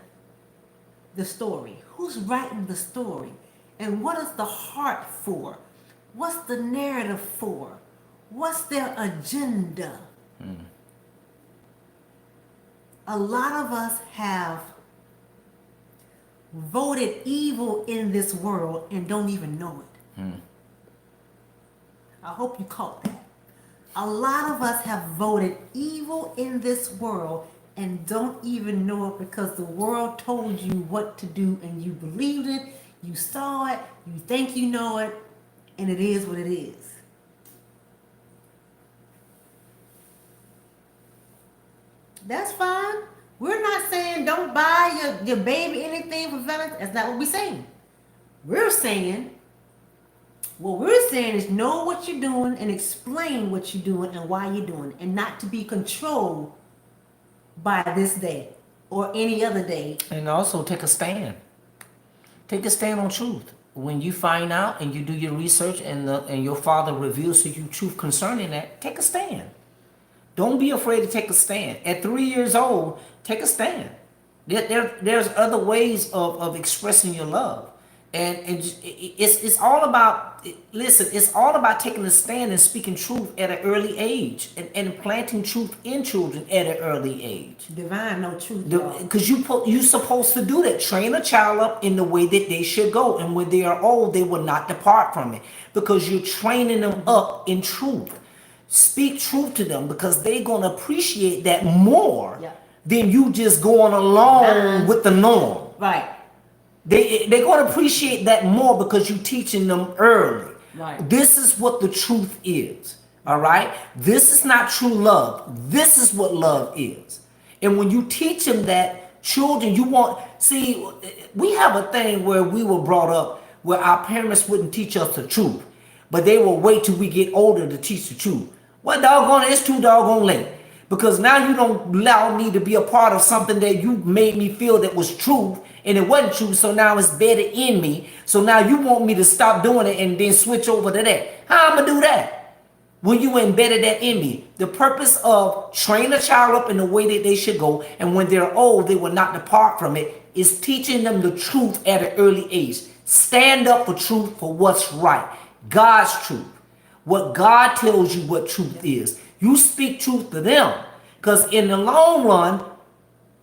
S1: the story? Who's writing the story? And what is the heart for? What's the narrative for? What's their agenda? A lot of us have voted evil in this world and don't even know it. I hope you caught that. A lot of us have voted evil in this world and don't even know it, because the world told you what to do and you believed it, you saw it, you think you know it, and it is what it is. That's fine. We're not saying don't buy your baby anything for Valentine's. That's not what we're saying. What we're saying is know what you're doing and explain what you're doing and why you're doing it, and not to be controlled by this day or any other day.
S2: And also take a stand. Take a stand on truth. When you find out and you do your research and your father reveals to you truth concerning that, take a stand. Don't be afraid to take a stand. At 3 years old, take a stand. There's other ways of expressing your love. And it's all about, listen, it's all about taking a stand and speaking truth at an early age and planting truth in children at an early age.
S1: Divine, no truth.
S2: Because you're supposed to do that. Train a child up in the way that they should go. And when they are old, they will not depart from it. Because you're training them up in truth. Speak truth to them, because they're going to appreciate that more than you just going along with the norm.
S1: Right.
S2: They're going to appreciate that more because you're teaching them early.
S1: Right.
S2: This is what the truth is. All right? This is not true love. This is what love is. And when you teach them that, children, we have a thing where we were brought up where our parents wouldn't teach us the truth, but they will wait till we get older to teach the truth. Well, doggone it, it's too doggone late. Because now you don't allow me to be a part of something that you made me feel that was truth and it wasn't true, so now it's better in me. So now you want me to stop doing it and then switch over to that. How I'm gonna do that? When you embedded that in me. The purpose of training a child up in the way that they should go, and when they're old, they will not depart from it, is teaching them the truth at an early age. Stand up for truth, for what's right. God's truth. What God tells you what truth is. You speak truth to them. Because in the long run,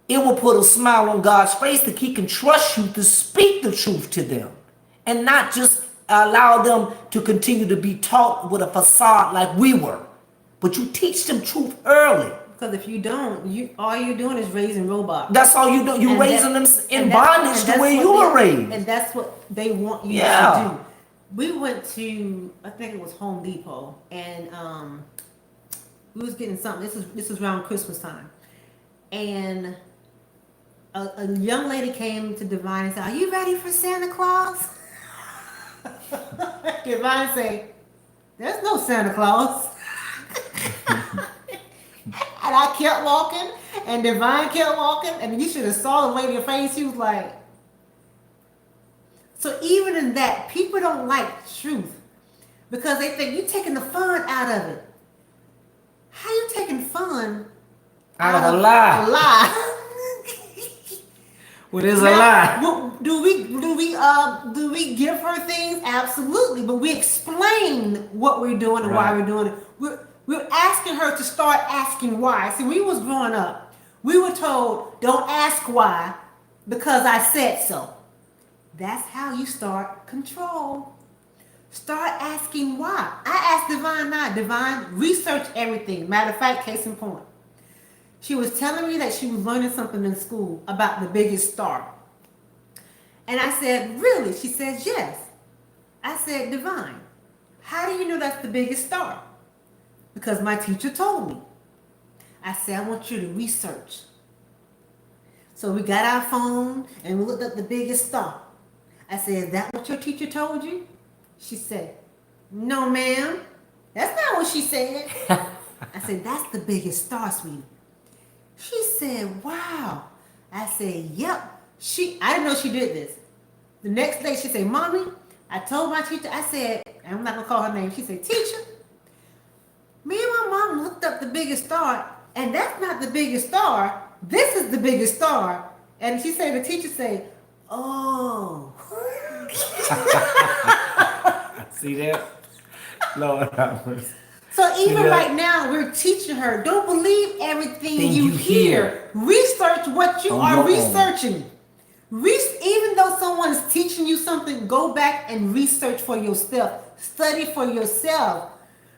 S2: it will put a smile on God's face that He can trust you to speak the truth to them. And not just allow them to continue to be taught with a facade like we were. But you teach them truth early.
S1: Because if you don't, all you're doing is raising robots.
S2: That's all you do. You're raising them in bondage the way you were raised.
S1: And that's what they want you to do. We went to, I think it was Home Depot, and we was getting something. This was around Christmas time, and a young lady came to Divine and said, "Are you ready for Santa Claus?" Divine said, "There's no Santa Claus." And I kept walking, and Divine kept walking, and you should have saw the lady's face. She was like, so even in that, people don't like truth because they think you're taking the fun out of it. How you taking fun
S2: out of a lie?
S1: A lie.
S2: What is a lie?
S1: Do we give her things? Absolutely, but we explain what we're doing and why we're doing it. We're asking her to start asking why. See, when we was growing up, we were told, don't ask why, because I said so. That's how you start control. Start asking why. I asked Divine now. Divine, research everything. Matter of fact, case in point. She was telling me that she was learning something in school about the biggest star. And I said, really? She says, yes. I said, Divine, how do you know that's the biggest star? Because my teacher told me. I said, I want you to research. So we got our phone and we looked up the biggest star. I said, is that what your teacher told you? She said, no, ma'am. That's not what she said. I said, that's the biggest star, sweetie. She said, wow. I said, yep. I didn't know she did this. The next day she said, Mommy, I told my teacher, I said, I'm not going to call her name. She said, teacher, me and my mom looked up the biggest star, and that's not the biggest star. This is the biggest star. And she said, the teacher said, oh.
S2: See that? Lord have mercy.
S1: So even right now, we're teaching her, don't believe everything you hear. Research what you are researching. Even though someone is teaching you something, go back and research for yourself. Study for yourself.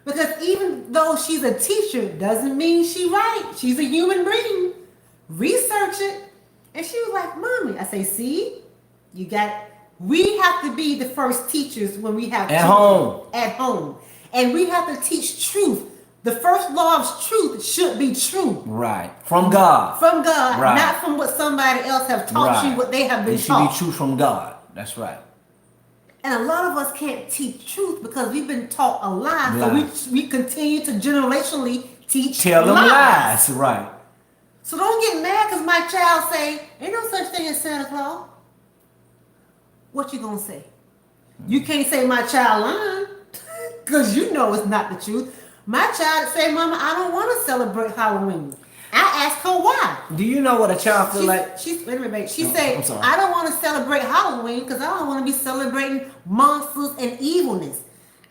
S1: Because even though she's a teacher, doesn't mean she's right. She's a human being. Research it. And she was like, Mommy. I say, see, we have to be the first teachers when we have children. At home. And we have to teach truth. The first law of truth should be true.
S2: Right. From God.
S1: From God. Right. Not from what somebody else have taught you, what they have been taught.
S2: It should be true from God. That's right.
S1: And a lot of us can't teach truth because we've been taught a lie. So we continue to generationally
S2: tell them lies. Right.
S1: So don't get mad because my child say, ain't no such thing as Santa Claus. What you gonna say? You can't say my child lying because you know it's not the truth. My child say, Mama, I don't want to celebrate Halloween. I asked her why.
S2: Do you know what a child feel like?
S1: Wait a minute, baby. She said, I don't want to celebrate Halloween because I don't want to be celebrating monsters and evilness.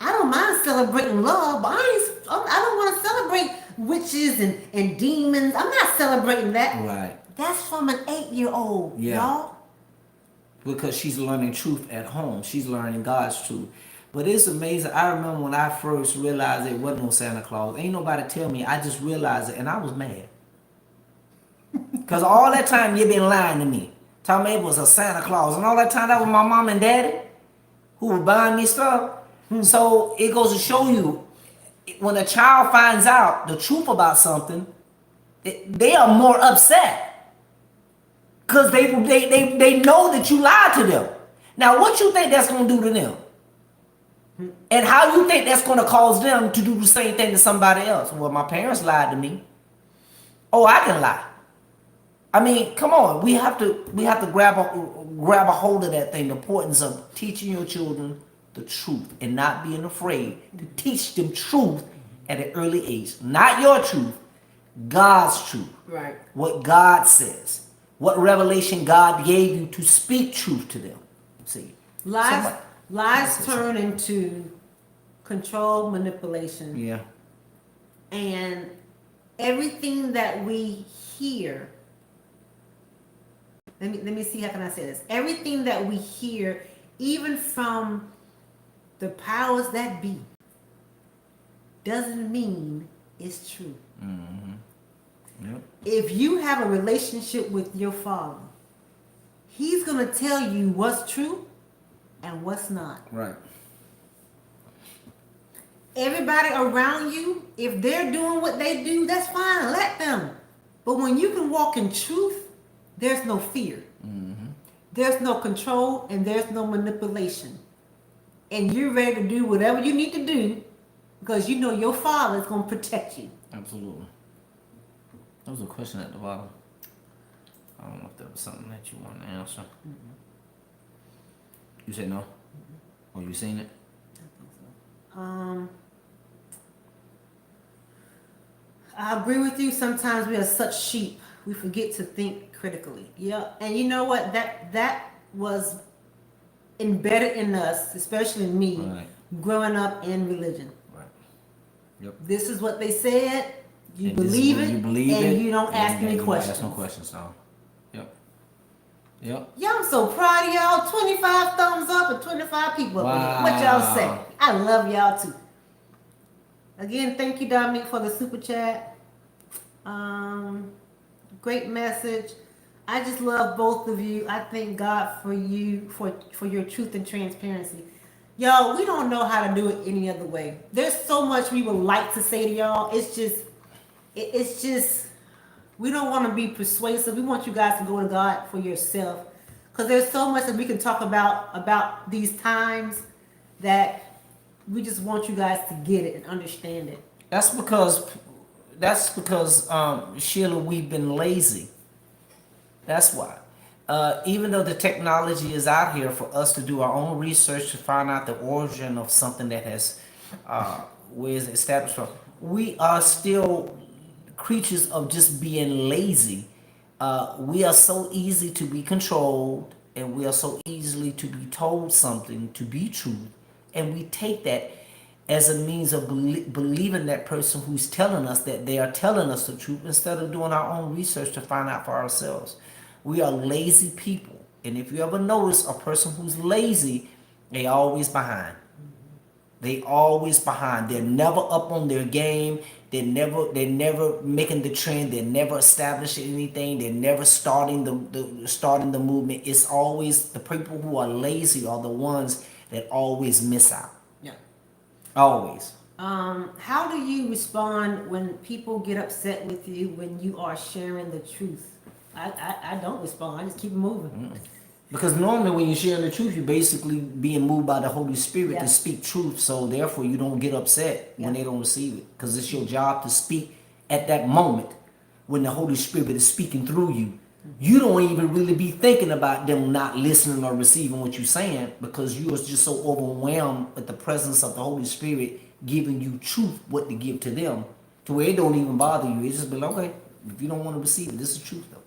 S1: I don't mind celebrating love, but I don't want to celebrate witches and demons. I'm not celebrating that.
S2: Right.
S1: That's from an 8-year-old, y'all.
S2: Because she's learning truth at home. She's learning God's truth. But it's amazing. I remember when I first realized it wasn't no Santa Claus. Ain't nobody tell me. I just realized it, and I was mad. Because all that time you've been lying to me. Telling me it was a Santa Claus. And all that time that was my mom and daddy who were buying me stuff. So it goes to show you, when a child finds out the truth about something, they are more upset. Because they know that you lied to them. Now, what you think that's going to do to them? And how you think that's going to cause them to do the same thing to somebody else? Well, my parents lied to me. Oh, I can lie. I mean, come on. We have to grab a hold of that thing. The importance of teaching your children the truth and not being afraid to teach them truth at an early age. Not your truth, God's truth.
S1: Right.
S2: What God says. What revelation God gave you to speak truth to them. See.
S1: Lies turn into control, manipulation.
S2: Yeah.
S1: And everything that we hear, let me see, how can I say this? Everything that we hear, even from the powers that be, doesn't mean it's true.
S2: Mm-hmm. Yep.
S1: If you have a relationship with your Father, He's going to tell you what's true and what's not.
S2: Right.
S1: Everybody around you, if they're doing what they do, that's fine. Let them. But when you can walk in truth, there's no fear.
S2: Mm-hmm.
S1: There's no control, and there's no manipulation. And you're ready to do whatever you need to do because you know your Father is going to protect you.
S2: Absolutely. There was a question at the bottom. I don't know if that was something that you wanted to answer.
S1: Mm-hmm.
S2: You said no? Or you seen it?
S1: I agree with you. Sometimes we are such sheep. We forget to think critically. Yeah. And you know what? That was embedded in us, especially me,
S2: Right.
S1: growing up in religion.
S2: Right. Yep.
S1: This is what they said. You
S2: And this is
S1: believe
S2: what
S1: it,
S2: you believe
S1: and
S2: it,
S1: you don't ask
S2: and
S1: any
S2: you don't
S1: questions.
S2: ask no questions, so. Yep. Yep.
S1: Yeah, I'm so proud of y'all. 25 thumbs up and 25 people up in here. What y'all say?
S2: Wow.
S1: I love y'all too. Again, thank you, Dominique, for the super chat. Great message. I just love both of you. I thank God for you, for your truth and transparency. Y'all, we don't know how to do it any other way. There's so much we would like to say to y'all. It's just, we don't want to be persuasive. We want you guys to go to God for yourself. Because there's so much that we can talk about these times that we just want you guys to get it and understand it.
S2: That's because Sheila, we've been lazy. That's why. Even though the technology is out here for us to do our own research to find out the origin of something that has where is it established from, we are still creatures of just being lazy. We are so easy to be controlled, and we are so easily to be told something to be true, and we take that as a means of believing that person who's telling us that they are telling us the truth instead of doing our own research to find out for ourselves. We are lazy people, and if you ever notice a person who's lazy, they always behind. They always behind. They're never up on their game. They're never making the trend. They're never establishing anything. They're never starting the movement. It's always the people who are lazy are the ones that always miss out.
S1: Yeah.
S2: Always.
S1: How do you respond when people get upset with you when you are sharing the truth? I don't respond. I just keep moving.
S2: Because normally when you're sharing the truth, you're basically being moved by the Holy Spirit to
S1: Yeah.
S2: speak truth. So therefore, you don't get upset when
S1: Yeah.
S2: they don't receive it. Because it's your job to speak at that moment when the Holy Spirit is speaking through you. You don't even really be thinking about them not listening or receiving what you're saying because you are just so overwhelmed with the presence of the Holy Spirit giving you truth, what to give to them, to where it don't even bother you. It just be like, okay, if you don't want to receive it, this is truth though.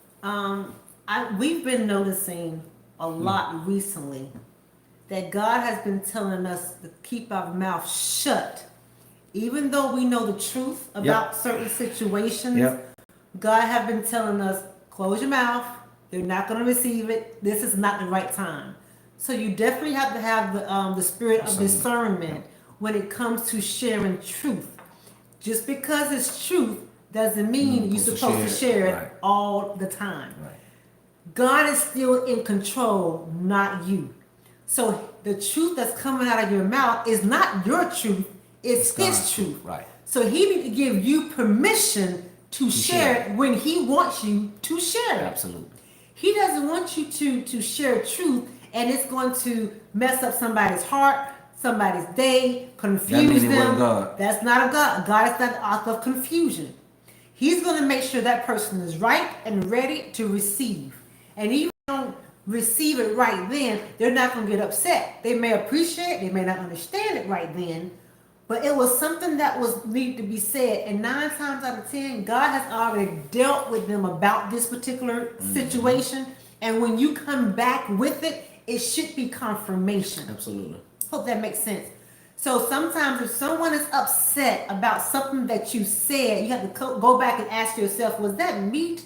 S1: We've been noticing a lot recently that God has been telling us to keep our mouth shut. Even though we know the truth about certain situations, God has been telling us, close your mouth. They're not going to receive it. This is not the right time. So you definitely have to have the spirit of discernment when it comes to sharing truth. Just because it's truth doesn't mean you're supposed to share it all the time.
S2: Right.
S1: God is still in control, not you. So the truth that's coming out of your mouth is not your truth, it's His truth.
S2: Right.
S1: So He needs to give you permission to share it when He wants you to share it.
S2: Absolutely.
S1: He doesn't want you to share truth and it's going to mess up somebody's heart, somebody's day, confuse them.
S2: God.
S1: That's not a God. God is not the author of confusion. He's going to make sure that person is right and ready to receive. And even if they don't receive it right then, they're not going to get upset. They may appreciate, they may not understand it right then, but it was something that was needed to be said. And 9 times out of 10, God has already dealt with them about this particular situation. And when you come back with it, it should be confirmation.
S2: Absolutely.
S1: Hope that makes sense. So sometimes if someone is upset about something that you said, you have to go back and ask yourself, was that me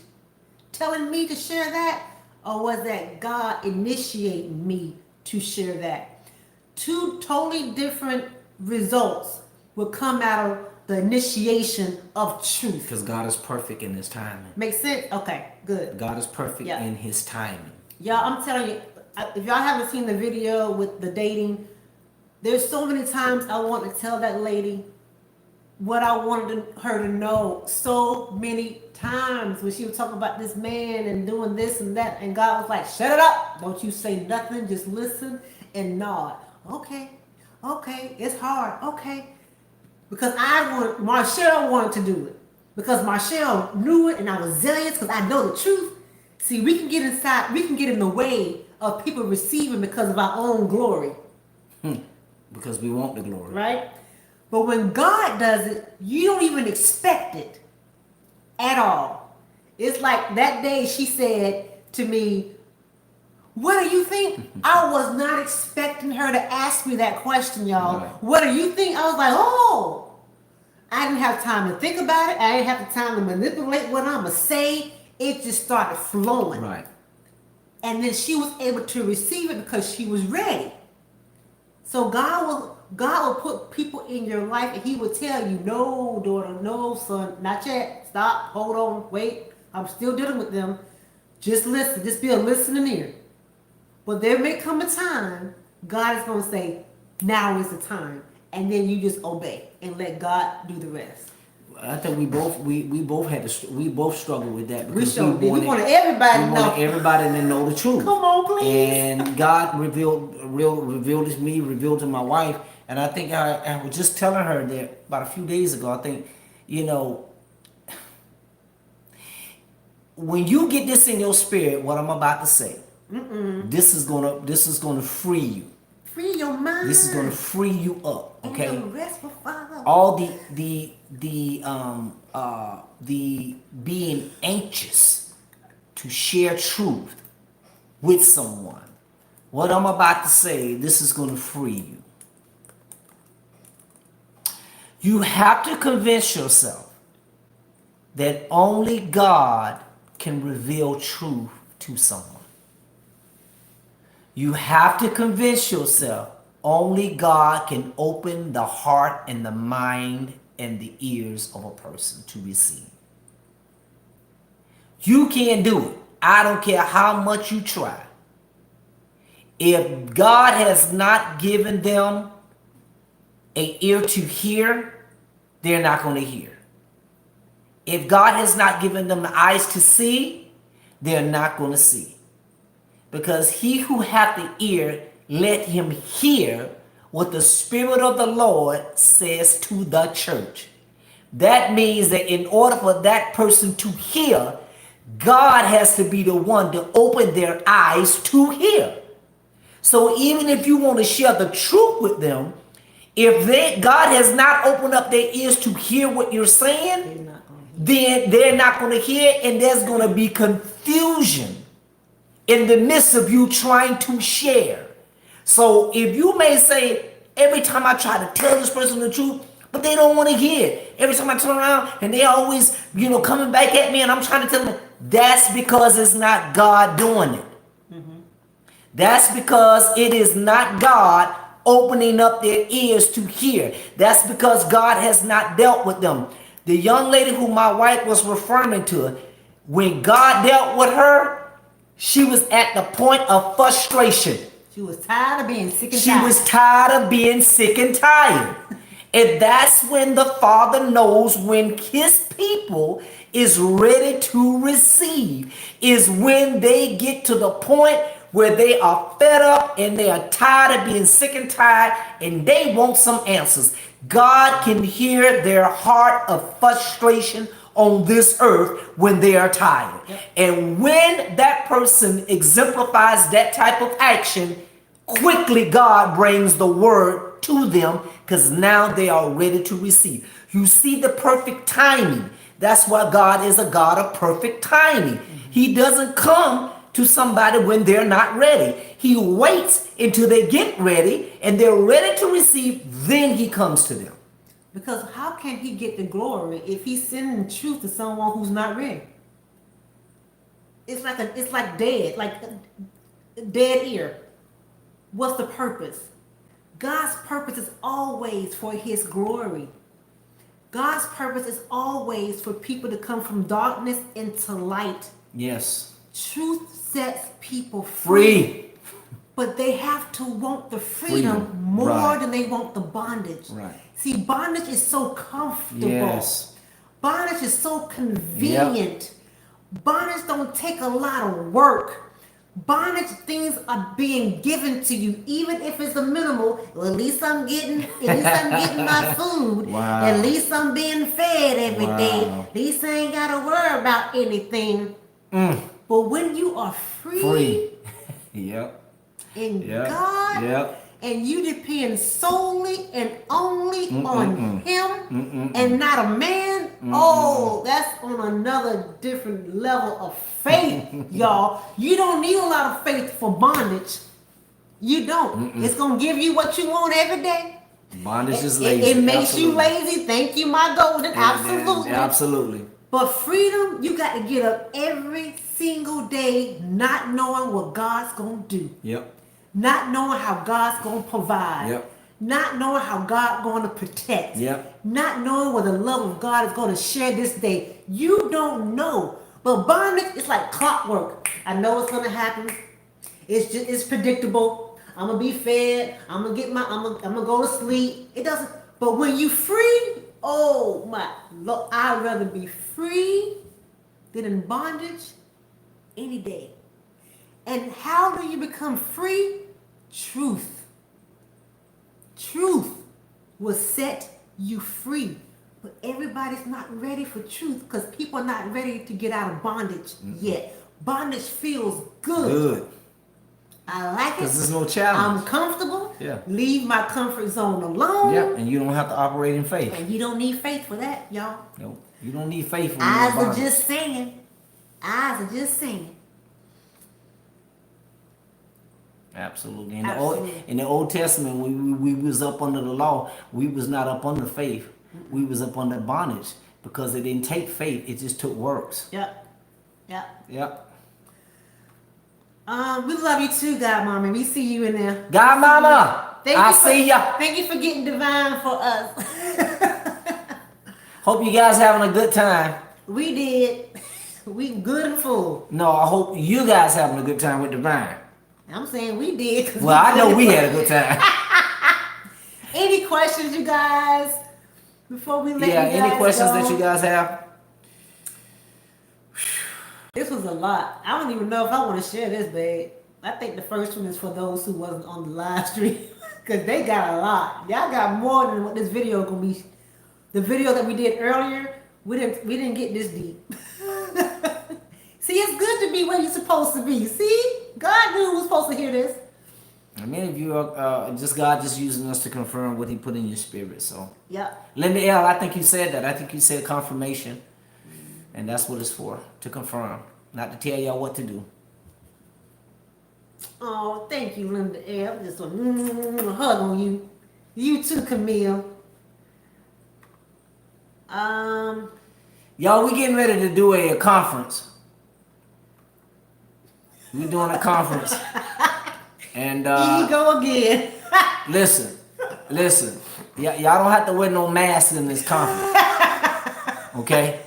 S1: telling me to share that? Or was that God initiating me to share that? 2 totally different results will come out of the initiation of truth.
S2: Because God is perfect in his timing.
S1: Make sense? Okay, good.
S2: God is perfect in his timing.
S1: Y'all, I'm telling you, if y'all haven't seen the video with the dating, there's so many times I want to tell that lady what I wanted her to know. So many times when she was talking about this man and doing this and that, and God was like, shut it up. Don't you say nothing. Just listen and nod. Okay, it's hard. Okay. Because Marshall wanted to do it. Because Marshall knew it and I was zealous because I know the truth. See, we can get in the way of people receiving because of our own glory.
S2: Because we want the glory.
S1: Right? But when God does it, you don't even expect it at all. It's like that day she said to me, what do you think? I was not expecting her to ask me that question, y'all. Right. What do you think? I was like, oh. I didn't have time to think about it. I didn't have the time to manipulate what I'm going to say. It just started flowing.
S2: Right.
S1: And then she was able to receive it because she was ready. So God will put people in your life and he will tell you, no, daughter, no, son, not yet. Stop, hold on, wait. I'm still dealing with them. Just listen. Just be a listening ear. But there may come a time God is going to say, now is the time. And then you just obey and let God do the rest.
S2: I think we both struggled with that.
S1: We wanted everybody
S2: to know the truth.
S1: Come on, please.
S2: And God revealed it to me, revealed to my wife. And I think I was just telling her that about a few days ago. I think, when you get this in your spirit, what I'm about to say, this is gonna free you.
S1: Free your mind.
S2: This is gonna free you up. Okay.
S1: And the rest will follow.
S2: All the being anxious to share truth with someone. What I'm about to say, this is gonna free you. You have to convince yourself that only God can reveal truth to someone. You have to convince yourself only God can open the heart and the mind and the ears of a person to receive. You can't do it. I don't care how much you try. If God has not given them an ear to hear, they're not going to hear. If God has not given them the eyes to see, they're not going to see. Because he who hath the ear, let him hear what the Spirit of the Lord says to the church. That means that in order for that person to hear, God has to be the one to open their eyes to hear. So even if you want to share the truth with them, if God has not opened up their ears to hear what you're saying, then they're not going to hear, and there's going to be confusion in the midst of you trying to share. So if you may say, every time I try to tell this person the truth, but they don't want to hear it. Every time I turn around and they always, coming back at me and I'm trying to tell them, that's because it's not God doing it. That's because it is not God opening up their ears to hear. That's because God has not dealt with them. The young lady who my wife was referring to, when God dealt with her, she was at the point of frustration.
S1: She was tired of being sick and tired.
S2: She was tired of being sick and tired. And that's when the Father knows when his people is ready to receive, is when they get to the point where they are fed up and they are tired of being sick and tired and they want some answers. God can hear their heart of frustration on this earth when they are tired.
S1: Yep.
S2: And when that person exemplifies that type of action, quickly God brings the word to them because now they are ready to receive. You see the perfect timing. That's why God is a God of perfect timing. He doesn't come to somebody when they're not ready. He waits until they get ready and they're ready to receive, then he comes to them.
S1: Because how can he get the glory if he's sending truth to someone who's not ready? It's like dead, like a dead ear. What's the purpose? God's purpose is always for his glory. God's purpose is always for people to come from darkness into light.
S2: Yes.
S1: Truth sets people free. But they have to want the freedom more
S2: right.
S1: than they want the bondage.
S2: Right.
S1: See, bondage is so comfortable.
S2: Yes.
S1: Bondage is so convenient. Yep. Bondage don't take a lot of work. Bondage things are being given to you, even if it's a minimal. Well, at least I'm getting my food.
S2: Wow.
S1: At least I'm being fed every
S2: wow.
S1: day. At least I ain't gotta worry about anything. But when you are free.
S2: Yep.
S1: In God, and you depend solely and only on him and not a man, that's on another different level of faith, y'all. You don't need a lot of faith for bondage. You don't. It's going to give you what you want every day.
S2: Bondage is lazy.
S1: It makes you lazy. Thank you, my golden. Absolutely.
S2: Absolutely.
S1: But freedom, you got to get up every single day not knowing what God's going to do.
S2: Yep.
S1: Not knowing how God's going to provide.
S2: Yep.
S1: Not knowing how God's going to protect.
S2: Yep.
S1: Not knowing where the love of God is going to share this day. You don't know. But bondage, it's like clockwork. I know what's going to happen. It's predictable. I'm going to be fed. I'm going to go to sleep. It doesn't. But when you free, oh my Lord, I'd rather be free than in bondage any day. And how do you become free? Truth. Truth will set you free. But everybody's not ready for truth because people are not ready to get out of bondage yet. Bondage feels good. I like it.
S2: Because there's no challenge.
S1: I'm comfortable.
S2: Yeah.
S1: Leave my comfort zone alone.
S2: Yeah, and you don't have to operate in faith.
S1: And you don't need faith for that, y'all.
S2: No, you don't need faith.
S1: Eyes are just saying. Eyes are just saying.
S2: Absolutely. In the Old Testament, we was up under the law. We was not up under faith. We was up under bondage because it didn't take faith. It just took works.
S1: Yep.
S2: Yep.
S1: We love you too, God Mama. We see you in there.
S2: God Mama, I see ya.
S1: Thank you for getting divine for us.
S2: Hope you guys having a good time.
S1: We did. We good and full.
S2: No, I hope you guys having a good time with divine.
S1: I'm saying we did.
S2: Well, I know we had a good time.
S1: Any questions, you guys? Before we let you guys
S2: any questions
S1: go?
S2: that you guys have?
S1: This was a lot. I don't even know if I want to share this, babe. I think the first one is for those who wasn't on the live stream. Because they got a lot. Y'all got more than what this video gonna be. The video that we did earlier, we didn't get this deep. See, it's good to be where you're supposed to be. See? God knew who was supposed to hear this.
S2: I mean, if you are God just using us to confirm what he put in your spirit. So
S1: Yep.
S2: Linda L, I think you said that. I think you said confirmation. And that's what it's for, to confirm, not to tell y'all what to do.
S1: Oh, thank you, Linda L. Just a hug on you. You too, Camille.
S2: Y'all, we getting ready to do a conference. We're doing a conference. And
S1: here you go again.
S2: listen. Y'all don't have to wear no mask in this conference. Okay?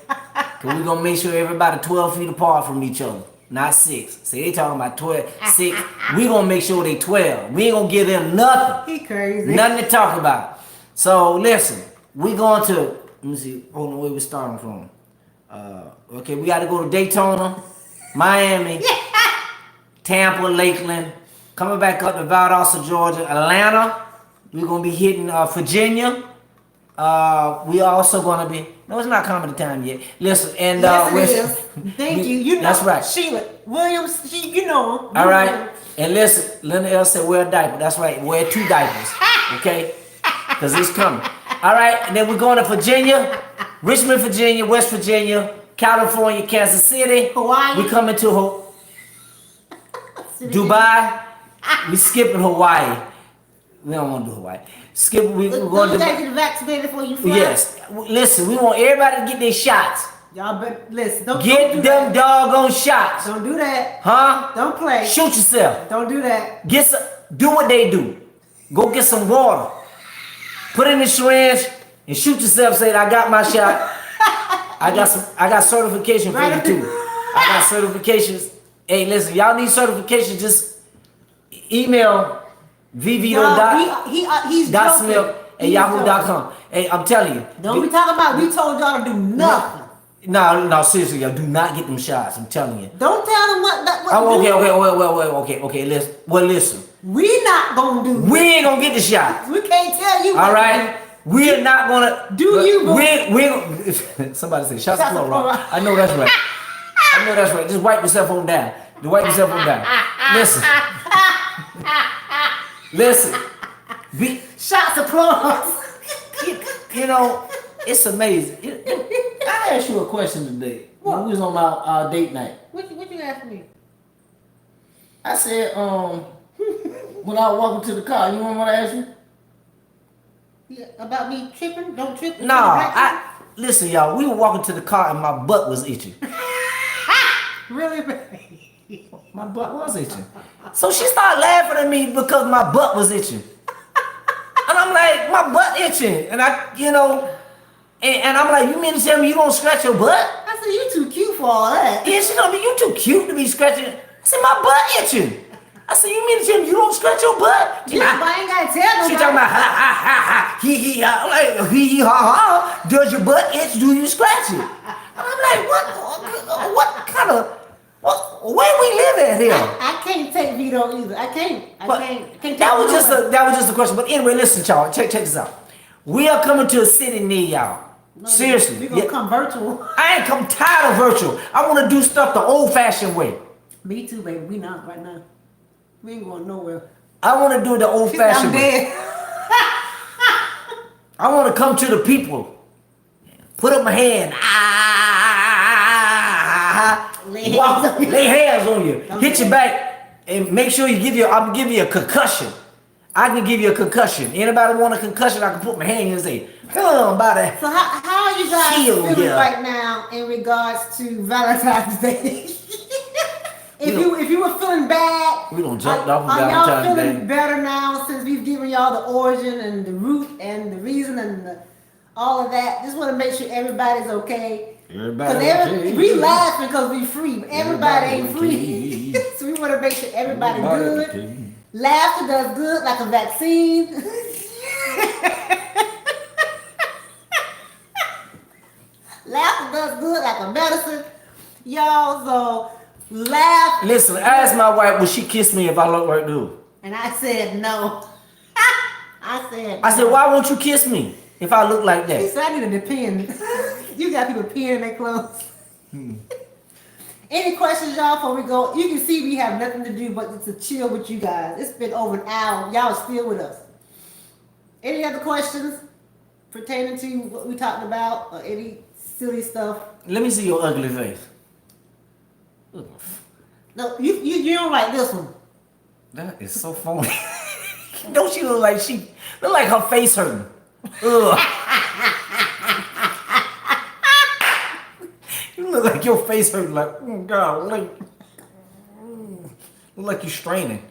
S2: Cause we're gonna make sure everybody 12 feet apart from each other. Not 6. See, they talking about 12, 6. We gonna make sure they 12. We ain't gonna give them nothing.
S1: He crazy.
S2: Nothing to talk about. So listen, we going to, let me see, hold on, where we starting from. Okay, we gotta go to Daytona, Miami, Tampa, Lakeland, coming back up to Valdosta, Georgia, Atlanta. We're gonna be hitting Virginia. We also gonna be No, it's not comedy time yet. Listen, and
S1: Yes, it is. Thank you. You know,
S2: that's right.
S1: Sheila Williams. You know him.
S2: All right. And listen, Linda L said wear a diaper. That's right. Wear 2 diapers. Okay? Because it's coming. All right. And then we're going to Virginia, Richmond, Virginia, West Virginia, California, Kansas City.
S1: Hawaii.
S2: We coming to Dubai. We skipping Hawaii. We don't want to do Hawaii. We're going to
S1: get vaccinated before you fly.
S2: Yes. Listen, we want everybody to get their shots.
S1: Y'all better listen. Don't
S2: Get
S1: do
S2: them
S1: that.
S2: doggone shots.
S1: Don't do that.
S2: Huh?
S1: Don't play.
S2: Shoot yourself.
S1: Don't do that.
S2: Do what they do. Go get some water. Put in the syringe and shoot yourself. Say, I got my shot. I got certification for you too. I got certifications. Hey, listen, y'all need certification. Just email vvdo.smith@yahoo.com. Hey, I'm telling you.
S1: Don't be talking about we told y'all to do nothing.
S2: No, seriously, y'all do not get them shots. I'm telling you.
S1: Don't tell them what
S2: Oh,
S1: to do.
S2: okay. Listen.
S1: We not gonna do.
S2: We ain't gonna get the shot.
S1: We can't tell you.
S2: All right. We're not gonna
S1: do. You?
S2: We're somebody say shots of Flora. I know that's right. Just wipe yourself on down. Listen.
S1: Shots of applause.
S2: You know, it's amazing. I asked you a question today. When we was on our date night.
S1: What you asked me?
S2: I said, when I was walking to the car, you remember what I asked you?
S1: Yeah, about me tripping? Don't trip.
S2: No, listen, y'all. We were walking to the car and my butt was itching.
S1: Really?
S2: My butt was itching. So she started laughing at me because my butt was itching. And I'm like, my butt itching. And and I'm like, you mean to tell me you don't scratch your butt?
S1: I said, you too cute for all that.
S2: Yeah, she told me, you too cute to be scratching. I said, my butt itching. I said, you mean to tell me you don't scratch your butt?
S1: Yeah, but I ain't gotta tell nobody.
S2: She talking about ha, he, ha. I'm like, he, ha. Does your butt itch? Do you scratch it? And I'm like, what kind of, where we live at here?
S1: I can't take veto either. I can't take
S2: that was just a question. But anyway, listen, y'all. Check this out. We are coming to a city near y'all. No, seriously.
S1: We're gonna come virtual.
S2: I ain't come tired of virtual. I want to do stuff the old-fashioned way.
S1: Me too, baby. We not right now. We ain't going nowhere.
S2: I want to do it the old-fashioned way.
S1: I'm dead.
S2: I want to come to the people. Put up my hand. Lay hands on you. Hit your back and make sure I'm giving you a concussion. I can give you a concussion. Anybody want a concussion? I can put my hand in and say, body.
S1: So how are you guys feeling right now in regards to Valentine's Day? If you were feeling bad,
S2: we don't jump off of
S1: Valentine's Day. Are y'all feeling better now since we've given y'all the origin and the root and the reason and all of that? Just want to make sure everybody's okay. We laughing because we free, but everybody ain't free. So we want to make sure everybody good. Okay. Laughter does good like a vaccine. Laughter does good like a medicine. Y'all, so laugh.
S2: Listen, I asked my wife, would she kiss me if I look like dude?
S1: And I said no. I said,
S2: why won't you kiss me if I look like that?
S1: He said, I need to depend. You got people peeing in their clothes. Any questions, y'all, before we go? You can see we have nothing to do but to chill with you guys. It's been over an hour. Y'all are still with us. Any other questions pertaining to what we talked about or any silly stuff?
S2: Let me see your ugly face.
S1: No, you don't like this one.
S2: That is so funny. Don't she look like her face hurting? Ugh. You look like your face hurting like, oh God, look like you straining.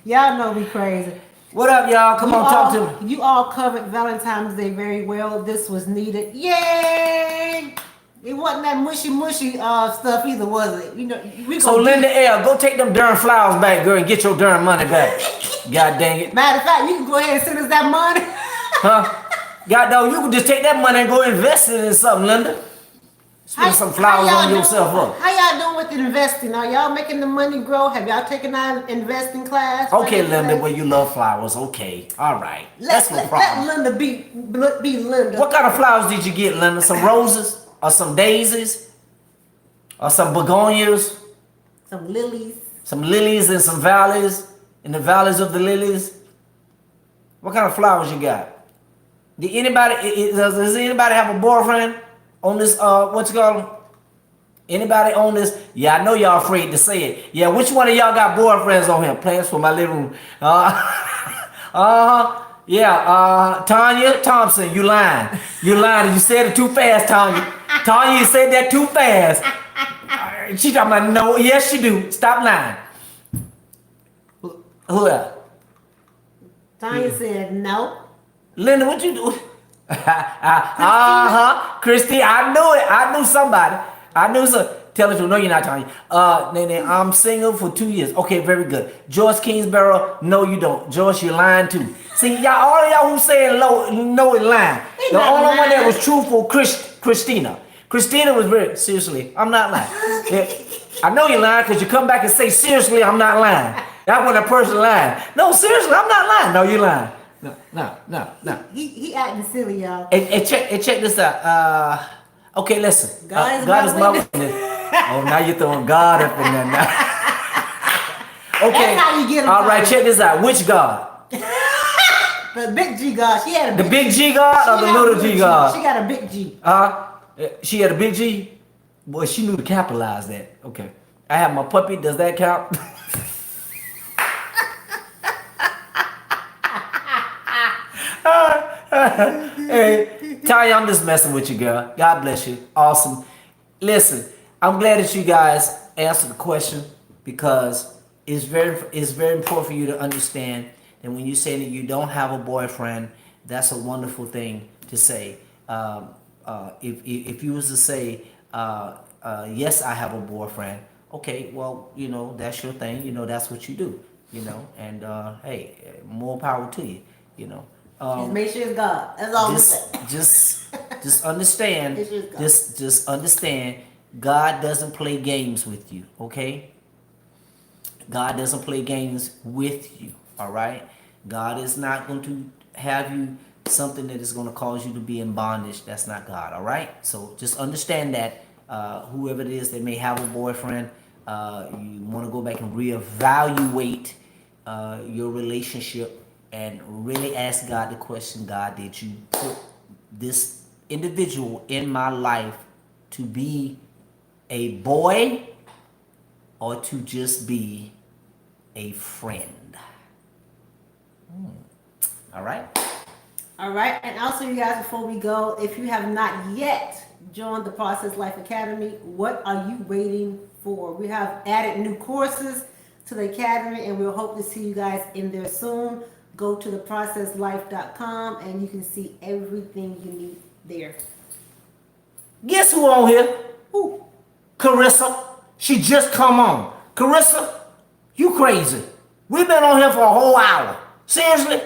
S1: Y'all know we crazy.
S2: What up, y'all? Come on, talk to me.
S1: You all covered Valentine's Day very well. This was needed. Yay! It wasn't that mushy stuff either, was it? So
S2: Linda L, go take them darn flowers back, girl, and get your darn money back. God dang it.
S1: Matter of fact, you can go ahead and send us that money.
S2: Huh? God dog, you can just take that money and go invest it in something, Linda. Spend some flowers on yourself up.
S1: How y'all doing with investing? Are y'all making the money grow? Have y'all taken out investing class?
S2: Okay, Linda, well, you love flowers. Okay, all right. That's no problem.
S1: Let Linda be Linda.
S2: What kind of flowers did you get, Linda? Some roses? Or some daisies? Or some begonias?
S1: Some lilies.
S2: Some lilies and some valleys? In the valleys of the lilies? What kind of flowers you got? Does anybody have a boyfriend on this, what you call them? Anybody on this? Yeah, I know y'all afraid to say it. Yeah, which one of y'all got boyfriends on here? Plans for my living room. Tanya Thompson, you lying. You lying. You said it too fast, Tanya. Tanya, you said that too fast. She talking about no. Yes, she do. Stop lying. Who else?
S1: Tanya said no.
S2: Linda, what you do? Christy, I knew it. I knew somebody. I knew some. Tell the truth. No, you're not Tanya. Nene, I'm single for 2 years. Okay, very good. George Kingsborough, no, you don't. George, you're lying too. See, y'all, all of y'all who saying low, know it lying. The only one that was truthful, Christina. Christina was very, seriously, I'm not lying. Yeah, I know you're lying because you come back and say, seriously, I'm not lying. That's when a person lying. No, seriously, I'm not lying. No, you're lying. No.
S1: He acting silly, y'all.
S2: Hey, check this out. Okay, listen. God is my witness. Oh, now you're throwing God up in there now. Okay.
S1: That's how you get him.
S2: All right, check this out. Which God?
S1: The big G God. She had a
S2: big G. The big G God or the little G God?
S1: She got a big G.
S2: She had a big G? Boy, she knew to capitalize that. Okay. I have my puppy. Does that count? Hey, Tanya, I'm just messing with you, girl. God bless you. Awesome. Listen, I'm glad that you guys answered the question because it's very important for you to understand that when you say that you don't have a boyfriend, that's a wonderful thing to say. If you was to say, yes, I have a boyfriend, okay, well, that's your thing. That's what you do, and hey, more power to you,
S1: Just make sure it's God. That's all we say.
S2: Just understand. Just understand. God doesn't play games with you. Okay. God doesn't play games with you. All right. God is not going to have you something that is going to cause you to be in bondage. That's not God. All right. So just understand that. Whoever it is that may have a boyfriend, you want to go back and reevaluate your relationship. And really ask God the question, God, did you put this individual in my life to be a boy or to just be a friend? All right?
S1: All right. And also, you guys, before we go, if you have not yet joined the Process Life Academy, what are you waiting for? We have added new courses to the Academy, and we'll hope to see you guys in there soon. Go to TheProcessLife.com and you can see everything you need there.
S2: Guess who on here?
S1: Who?
S2: Carissa. She just come on. Carissa, you crazy. We've been on here for a whole hour. Seriously?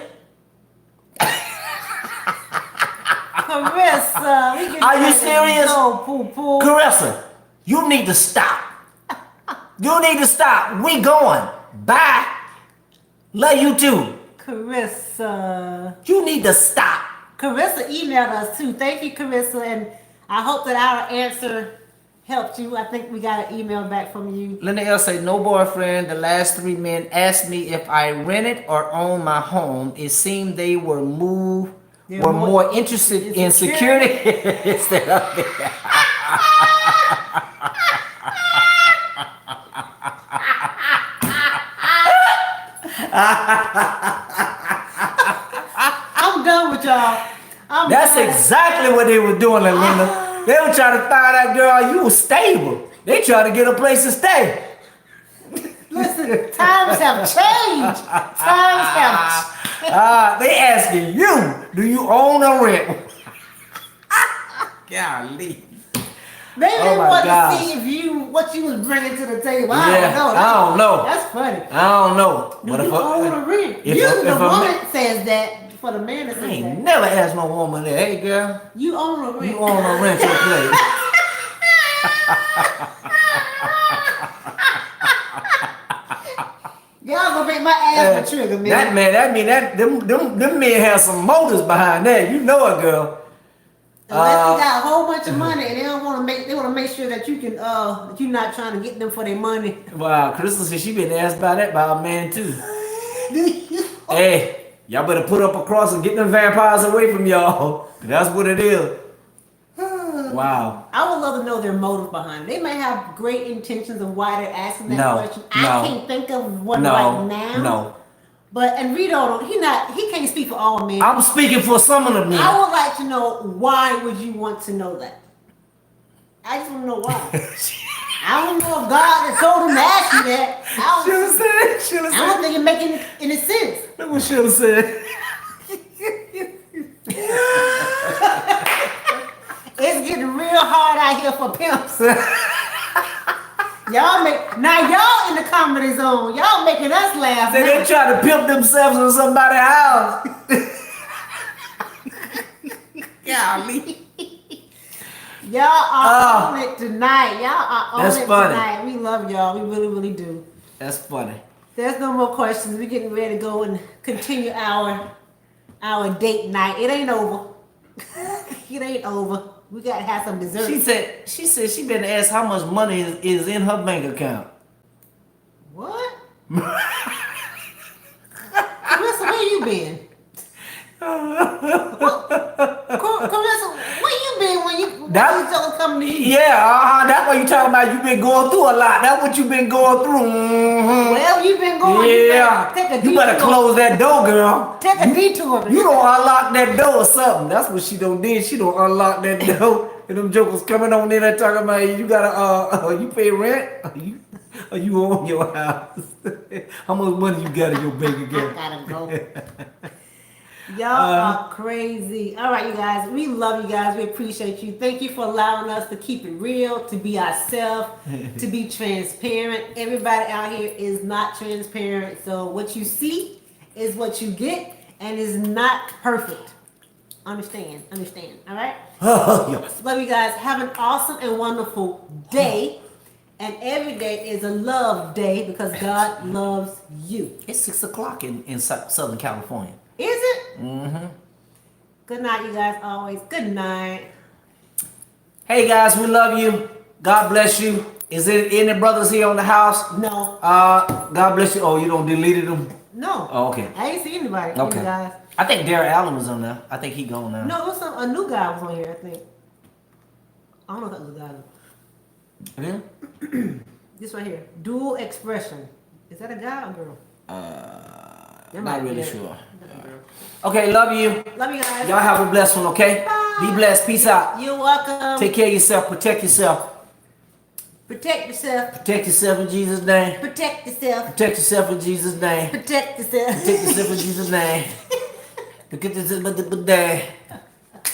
S1: Carissa, we can
S2: are you serious?
S1: Poo.
S2: Carissa, you need to stop. You need to stop. We going. Bye. Love you too.
S1: Carissa.
S2: You need to stop.
S1: Carissa emailed us too. Thank you, Carissa, and I hope that our answer helped you. I think we got an email back from you.
S2: Linda L say, no boyfriend. The last 3 men asked me if I rented or owned my home. It seemed they were more interested in security instead of it.
S1: I'm done with y'all.
S2: That's exactly what they were doing, Linda. They were trying to find that girl. You were stable. They trying to get a place to stay.
S1: Listen, times have changed.
S2: They asking you, do you own or rent? Golly.
S1: Maybe they wanted to see what you was bringing to the table. I don't know. That's funny.
S2: I don't know.
S1: Do you own or rent? Usually the woman says that. For the man that says
S2: I ain't never asked no woman that, hey girl,
S1: you own or rent?
S2: You own or rent your place.
S1: Y'all gonna make my ass a trigger, man.
S2: That mean them men have some motives behind that. You know it, girl.
S1: Unless they got a whole bunch of money and they don't want to make, they want to make sure that you can, that you're not trying to get them for their money.
S2: Wow, Crystal said she been asked about that by a man too. Hey, y'all better put up a cross and get them vampires away from y'all. That's what it is. Wow.
S1: I would love to know their motive behind it. They may have great intentions of why they're asking that question. I can't think of one right now.
S2: No.
S1: But and Rito, he can't speak for all men.
S2: I'm speaking for some of them men.
S1: I would like to know, why would you want to know that? I just want to know why. I don't know if God told him to ask you that. I don't think it makes any sense.
S2: Look what Sheila said.
S1: It's getting real hard out here for pimps. Y'all in the comedy zone. Y'all making us laugh.
S2: They try to pimp themselves in somebody's house. Golly.
S1: Y'all are on it tonight. Y'all are on it
S2: funny.
S1: tonight. We love y'all. We really, really do.
S2: That's funny.
S1: There's no more questions. We're getting ready to go and continue our date night. It ain't over. It ain't over. We gotta have some dessert.
S2: She said she been asked how much money is in her bank account.
S1: What? Carissa, where you been? Carissa, where you been when you come to you?
S2: Yeah, that's what you talking about. You been going through a lot. That's what you been going through. Mm-hmm.
S1: Well, you been going.
S2: Yeah. You better close that door, girl.
S1: Take a detour.
S2: You don't unlock that door or something. That's what she don't did. She don't unlock that door. And them jokers coming on in there talking about you gotta you pay rent. Are you own your house? How much money you got in your bank account?
S1: I gotta go. Y'all are crazy. All right, you guys. We love you guys. We appreciate you. Thank you for allowing us to keep it real, to be ourselves, to be transparent. Everybody out here is not transparent. So what you see is what you get, and is not perfect. Understand. All right? Love you guys. Have an awesome and wonderful day. And every day is a love day because God loves you.
S2: It's 6 o'clock in Southern California.
S1: Is it?
S2: Mm-hmm.
S1: Good night, you guys. Always. Good night.
S2: Hey guys, we love you. God bless you. Is there any brothers here on the house?
S1: No.
S2: God bless you. Oh, you don't deleted them?
S1: No.
S2: Oh, okay.
S1: I ain't see anybody.
S2: Okay.
S1: You guys.
S2: I think Darren Allen was on there. I think he gone now.
S1: No, it was a new guy was on here, I think. I don't know if that was a guy.
S2: Yeah?
S1: This right here. Dual expression. Is that a guy or a girl?
S2: Not really sure. Okay, love you.
S1: Love you guys.
S2: Y'all have a blessed one, okay?
S1: Bye.
S2: Be blessed. Peace out.
S1: You're welcome.
S2: Take care of yourself. Protect yourself.
S1: Protect yourself.
S2: Protect yourself in Jesus' name.
S1: Protect yourself.
S2: Protect yourself in Jesus' name.
S1: Protect yourself.
S2: Protect yourself in Jesus' name. Protect yourself in Jesus' name.